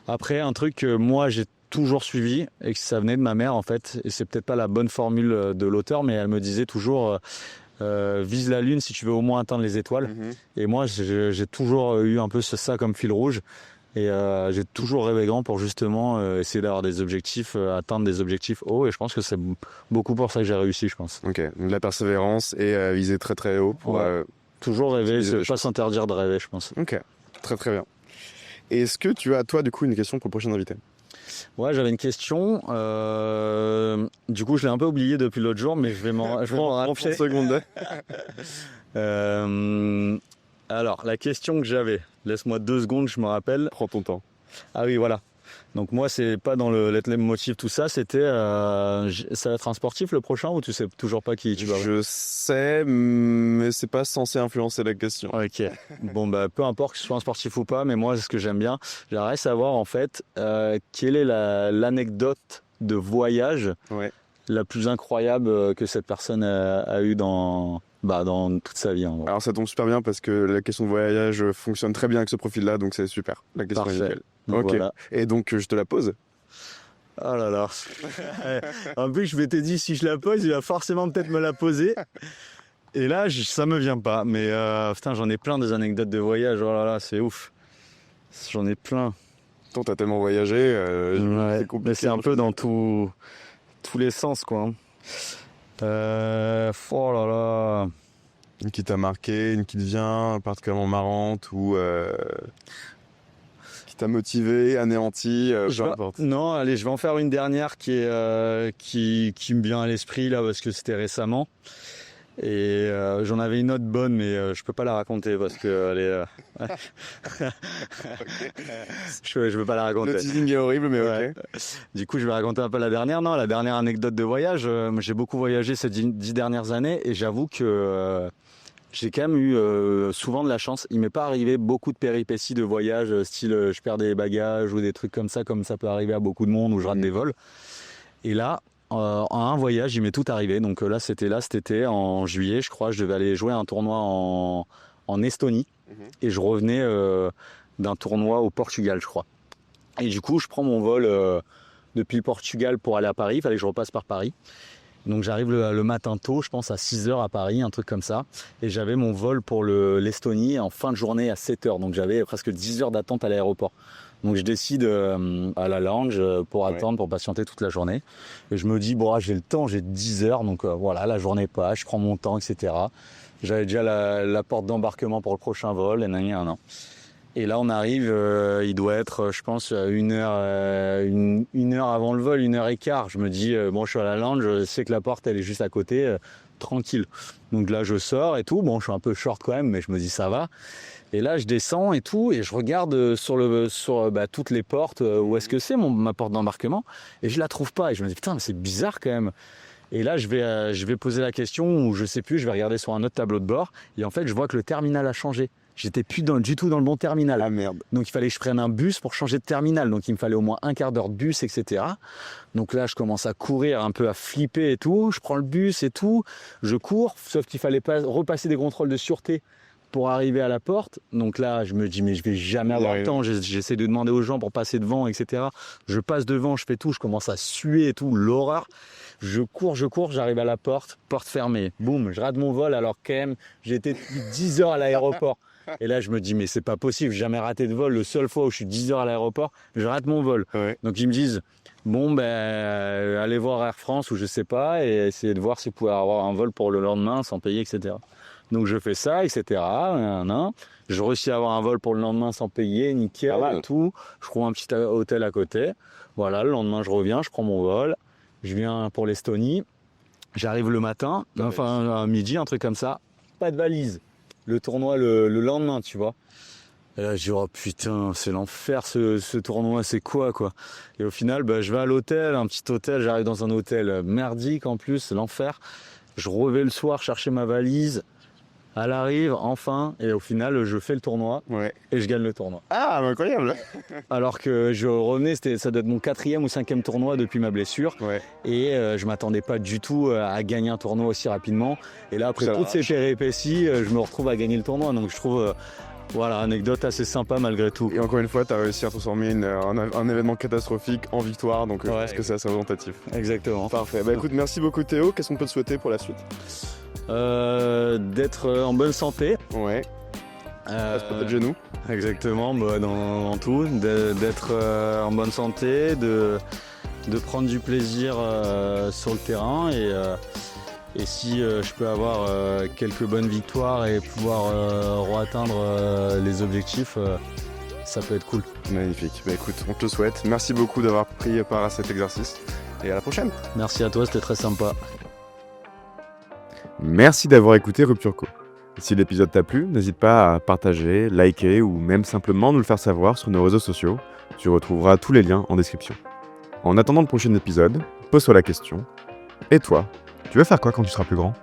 Après, un truc que moi j'ai toujours suivi et que ça venait de ma mère en fait, et c'est peut-être pas la bonne formule de l'auteur, mais elle me disait toujours vise la lune si tu veux au moins atteindre les étoiles. Et moi, j'ai toujours eu un peu ça comme fil rouge. Et j'ai toujours rêvé grand pour justement essayer d'avoir des objectifs, atteindre des objectifs hauts. Et je pense que c'est beaucoup pour ça que j'ai réussi, je pense. Ok, donc de la persévérance et viser très très haut pour... toujours rêver, c'est pas s'interdire de rêver, je pense. Ok, très très bien. Et est-ce que tu as, toi, du coup, une question pour le prochain invité? Ouais, j'avais une question. Du coup, je l'ai un peu oublié depuis l'autre jour, mais je vais m'en rappeler. 30 secondes. Alors, la question que j'avais, laisse-moi 2 secondes, je me rappelle. Prends ton temps. Ah oui, voilà. Donc moi, c'est pas dans le leitmotiv tout ça, c'était ça va être un sportif le prochain ou tu sais toujours pas qui tu vas? Je sais, mais c'est pas censé influencer la question. Ok. Bon bah peu importe que ce soit un sportif ou pas, mais moi c'est ce que j'aime bien. J'aimerais savoir en fait quelle est l'anecdote de voyage la plus incroyable que cette personne a eu dans toute sa vie. En gros. Alors ça tombe super bien parce que la question de voyage fonctionne très bien avec ce profil-là, donc c'est super. La question est nickel. Ok. Voilà. Et donc je te la pose. Oh là là. En plus je m'étais dit si je la pose, il va forcément peut-être me la poser. Et là ça me vient pas. Mais putain j'en ai plein des anecdotes de voyage. Oh là là c'est ouf. J'en ai plein. Toi t'as tellement voyagé. C'est compliqué. Mais c'est un peu dans tous les sens quoi. Oh là là. Une qui t'a marqué, une qui devient particulièrement marrante ou qui t'a motivé, anéanti, peu importe. Non, allez, je vais en faire une dernière qui me vient à l'esprit là parce que c'était récemment. Et j'en avais une autre bonne, mais je peux pas la raconter parce que elle est. Je veux pas la raconter. Le teasing est horrible, mais ok. Du coup, je vais raconter un peu la dernière. Non, la dernière anecdote de voyage. J'ai beaucoup voyagé ces 10 dernières années et j'avoue que j'ai quand même eu souvent de la chance. Il m'est pas arrivé beaucoup de péripéties de voyage, style je perds des bagages ou des trucs comme ça peut arriver à beaucoup de monde ou je rate des vols. Et là. En un voyage, il m'est tout arrivé. Donc là, c'était cet été, en juillet, je crois. Je devais aller jouer un tournoi en Estonie. Et je revenais d'un tournoi au Portugal, je crois. Et du coup, je prends mon vol depuis le Portugal pour aller à Paris. Il fallait que je repasse par Paris. Donc j'arrive le matin tôt, je pense à 6h à Paris, un truc comme ça. Et j'avais mon vol pour l'Estonie en fin de journée à 7h. Donc j'avais presque 10 heures d'attente à l'aéroport. Donc je décide à la lounge pour attendre, pour patienter toute la journée. Et je me dis, bon, j'ai le temps, j'ai 10 heures, donc voilà, la journée passe, je prends mon temps, etc. J'avais déjà la porte d'embarquement pour le prochain vol, et là on arrive, il doit être, je pense, une heure avant le vol, 1h15. Je me dis, bon, je suis à la lounge, je sais que la porte, elle est juste à côté, tranquille. Donc là, je sors et tout. Bon, je suis un peu short quand même, mais je me dis, ça va. Et là, je descends et tout, et je regarde sur toutes les portes, où est-ce que c'est ma porte d'embarquement, et je la trouve pas. Et je me dis, putain, mais c'est bizarre quand même. Et là, je vais poser la question, ou je sais plus, je vais regarder sur un autre tableau de bord, et en fait, je vois que le terminal a changé. J'étais plus du tout dans le bon terminal. Ah merde. Donc il fallait que je prenne un bus pour changer de terminal. Donc il me fallait au moins un quart d'heure de bus, etc. Donc là, je commence à courir, un peu à flipper et tout. Je prends le bus et tout. Je cours, sauf qu'il fallait repasser des contrôles de sûreté pour arriver à la porte. Donc là, je me dis, mais je vais jamais avoir le temps. J'essaie de demander aux gens pour passer devant, etc. Je passe devant, je fais tout. Je commence à suer et tout. L'horreur. Je cours, j'arrive à la porte fermée. Boum, je rate mon vol alors quand même, j'étais 10 heures à l'aéroport. Et là, je me dis, mais c'est pas possible, j'ai jamais raté de vol. Le seul fois où je suis 10 heures à l'aéroport, je rate mon vol. Ouais. Donc, ils me disent, bon, allez voir Air France ou je sais pas, et essayez de voir si vous pouvez avoir un vol pour le lendemain sans payer, etc. Donc, je fais ça, etc. Je réussis à avoir un vol pour le lendemain sans payer, nickel, tout. Je trouve un petit hôtel à côté. Voilà, le lendemain, je reviens, je prends mon vol. Je viens pour l'Estonie. J'arrive le matin, à midi, un truc comme ça. Pas de valise. Le tournoi le lendemain, tu vois. Et là, je dis, oh putain, c'est l'enfer ce tournoi, c'est quoi. Et au final, je vais à l'hôtel, un petit hôtel. J'arrive dans un hôtel merdique en plus, c'est l'enfer. Je reviens le soir chercher ma valise. Elle arrive, enfin, et au final, je fais le tournoi et je gagne le tournoi. Ah, incroyable. Alors que je revenais, ça doit être mon 4e ou 5e tournoi depuis ma blessure. Et je m'attendais pas du tout à gagner un tournoi aussi rapidement. Et là, après toutes ces péripéties, je me retrouve à gagner le tournoi. Donc je trouve, anecdote assez sympa malgré tout. Et encore une fois, tu as réussi à transformer un événement catastrophique en victoire. Donc je pense que c'est assez représentatif. Exactement. Parfait. Écoute, merci beaucoup Théo. Qu'est-ce qu'on peut te souhaiter pour la suite ? D'être en bonne santé. Ouais. Euh, Pas de genou. Exactement, dans tout. D'être en bonne santé, de prendre du plaisir sur le terrain et si je peux avoir quelques bonnes victoires et pouvoir atteindre les objectifs, ça peut être cool. Magnifique. Bah écoute, on te le souhaite. Merci beaucoup d'avoir pris part à cet exercice et à la prochaine. Merci à toi, c'était très sympa. Merci d'avoir écouté Rupture Co. Si l'épisode t'a plu, n'hésite pas à partager, liker ou même simplement nous le faire savoir sur nos réseaux sociaux. Tu retrouveras tous les liens en description. En attendant le prochain épisode, pose-toi la question. Et toi, tu veux faire quoi quand tu seras plus grand ?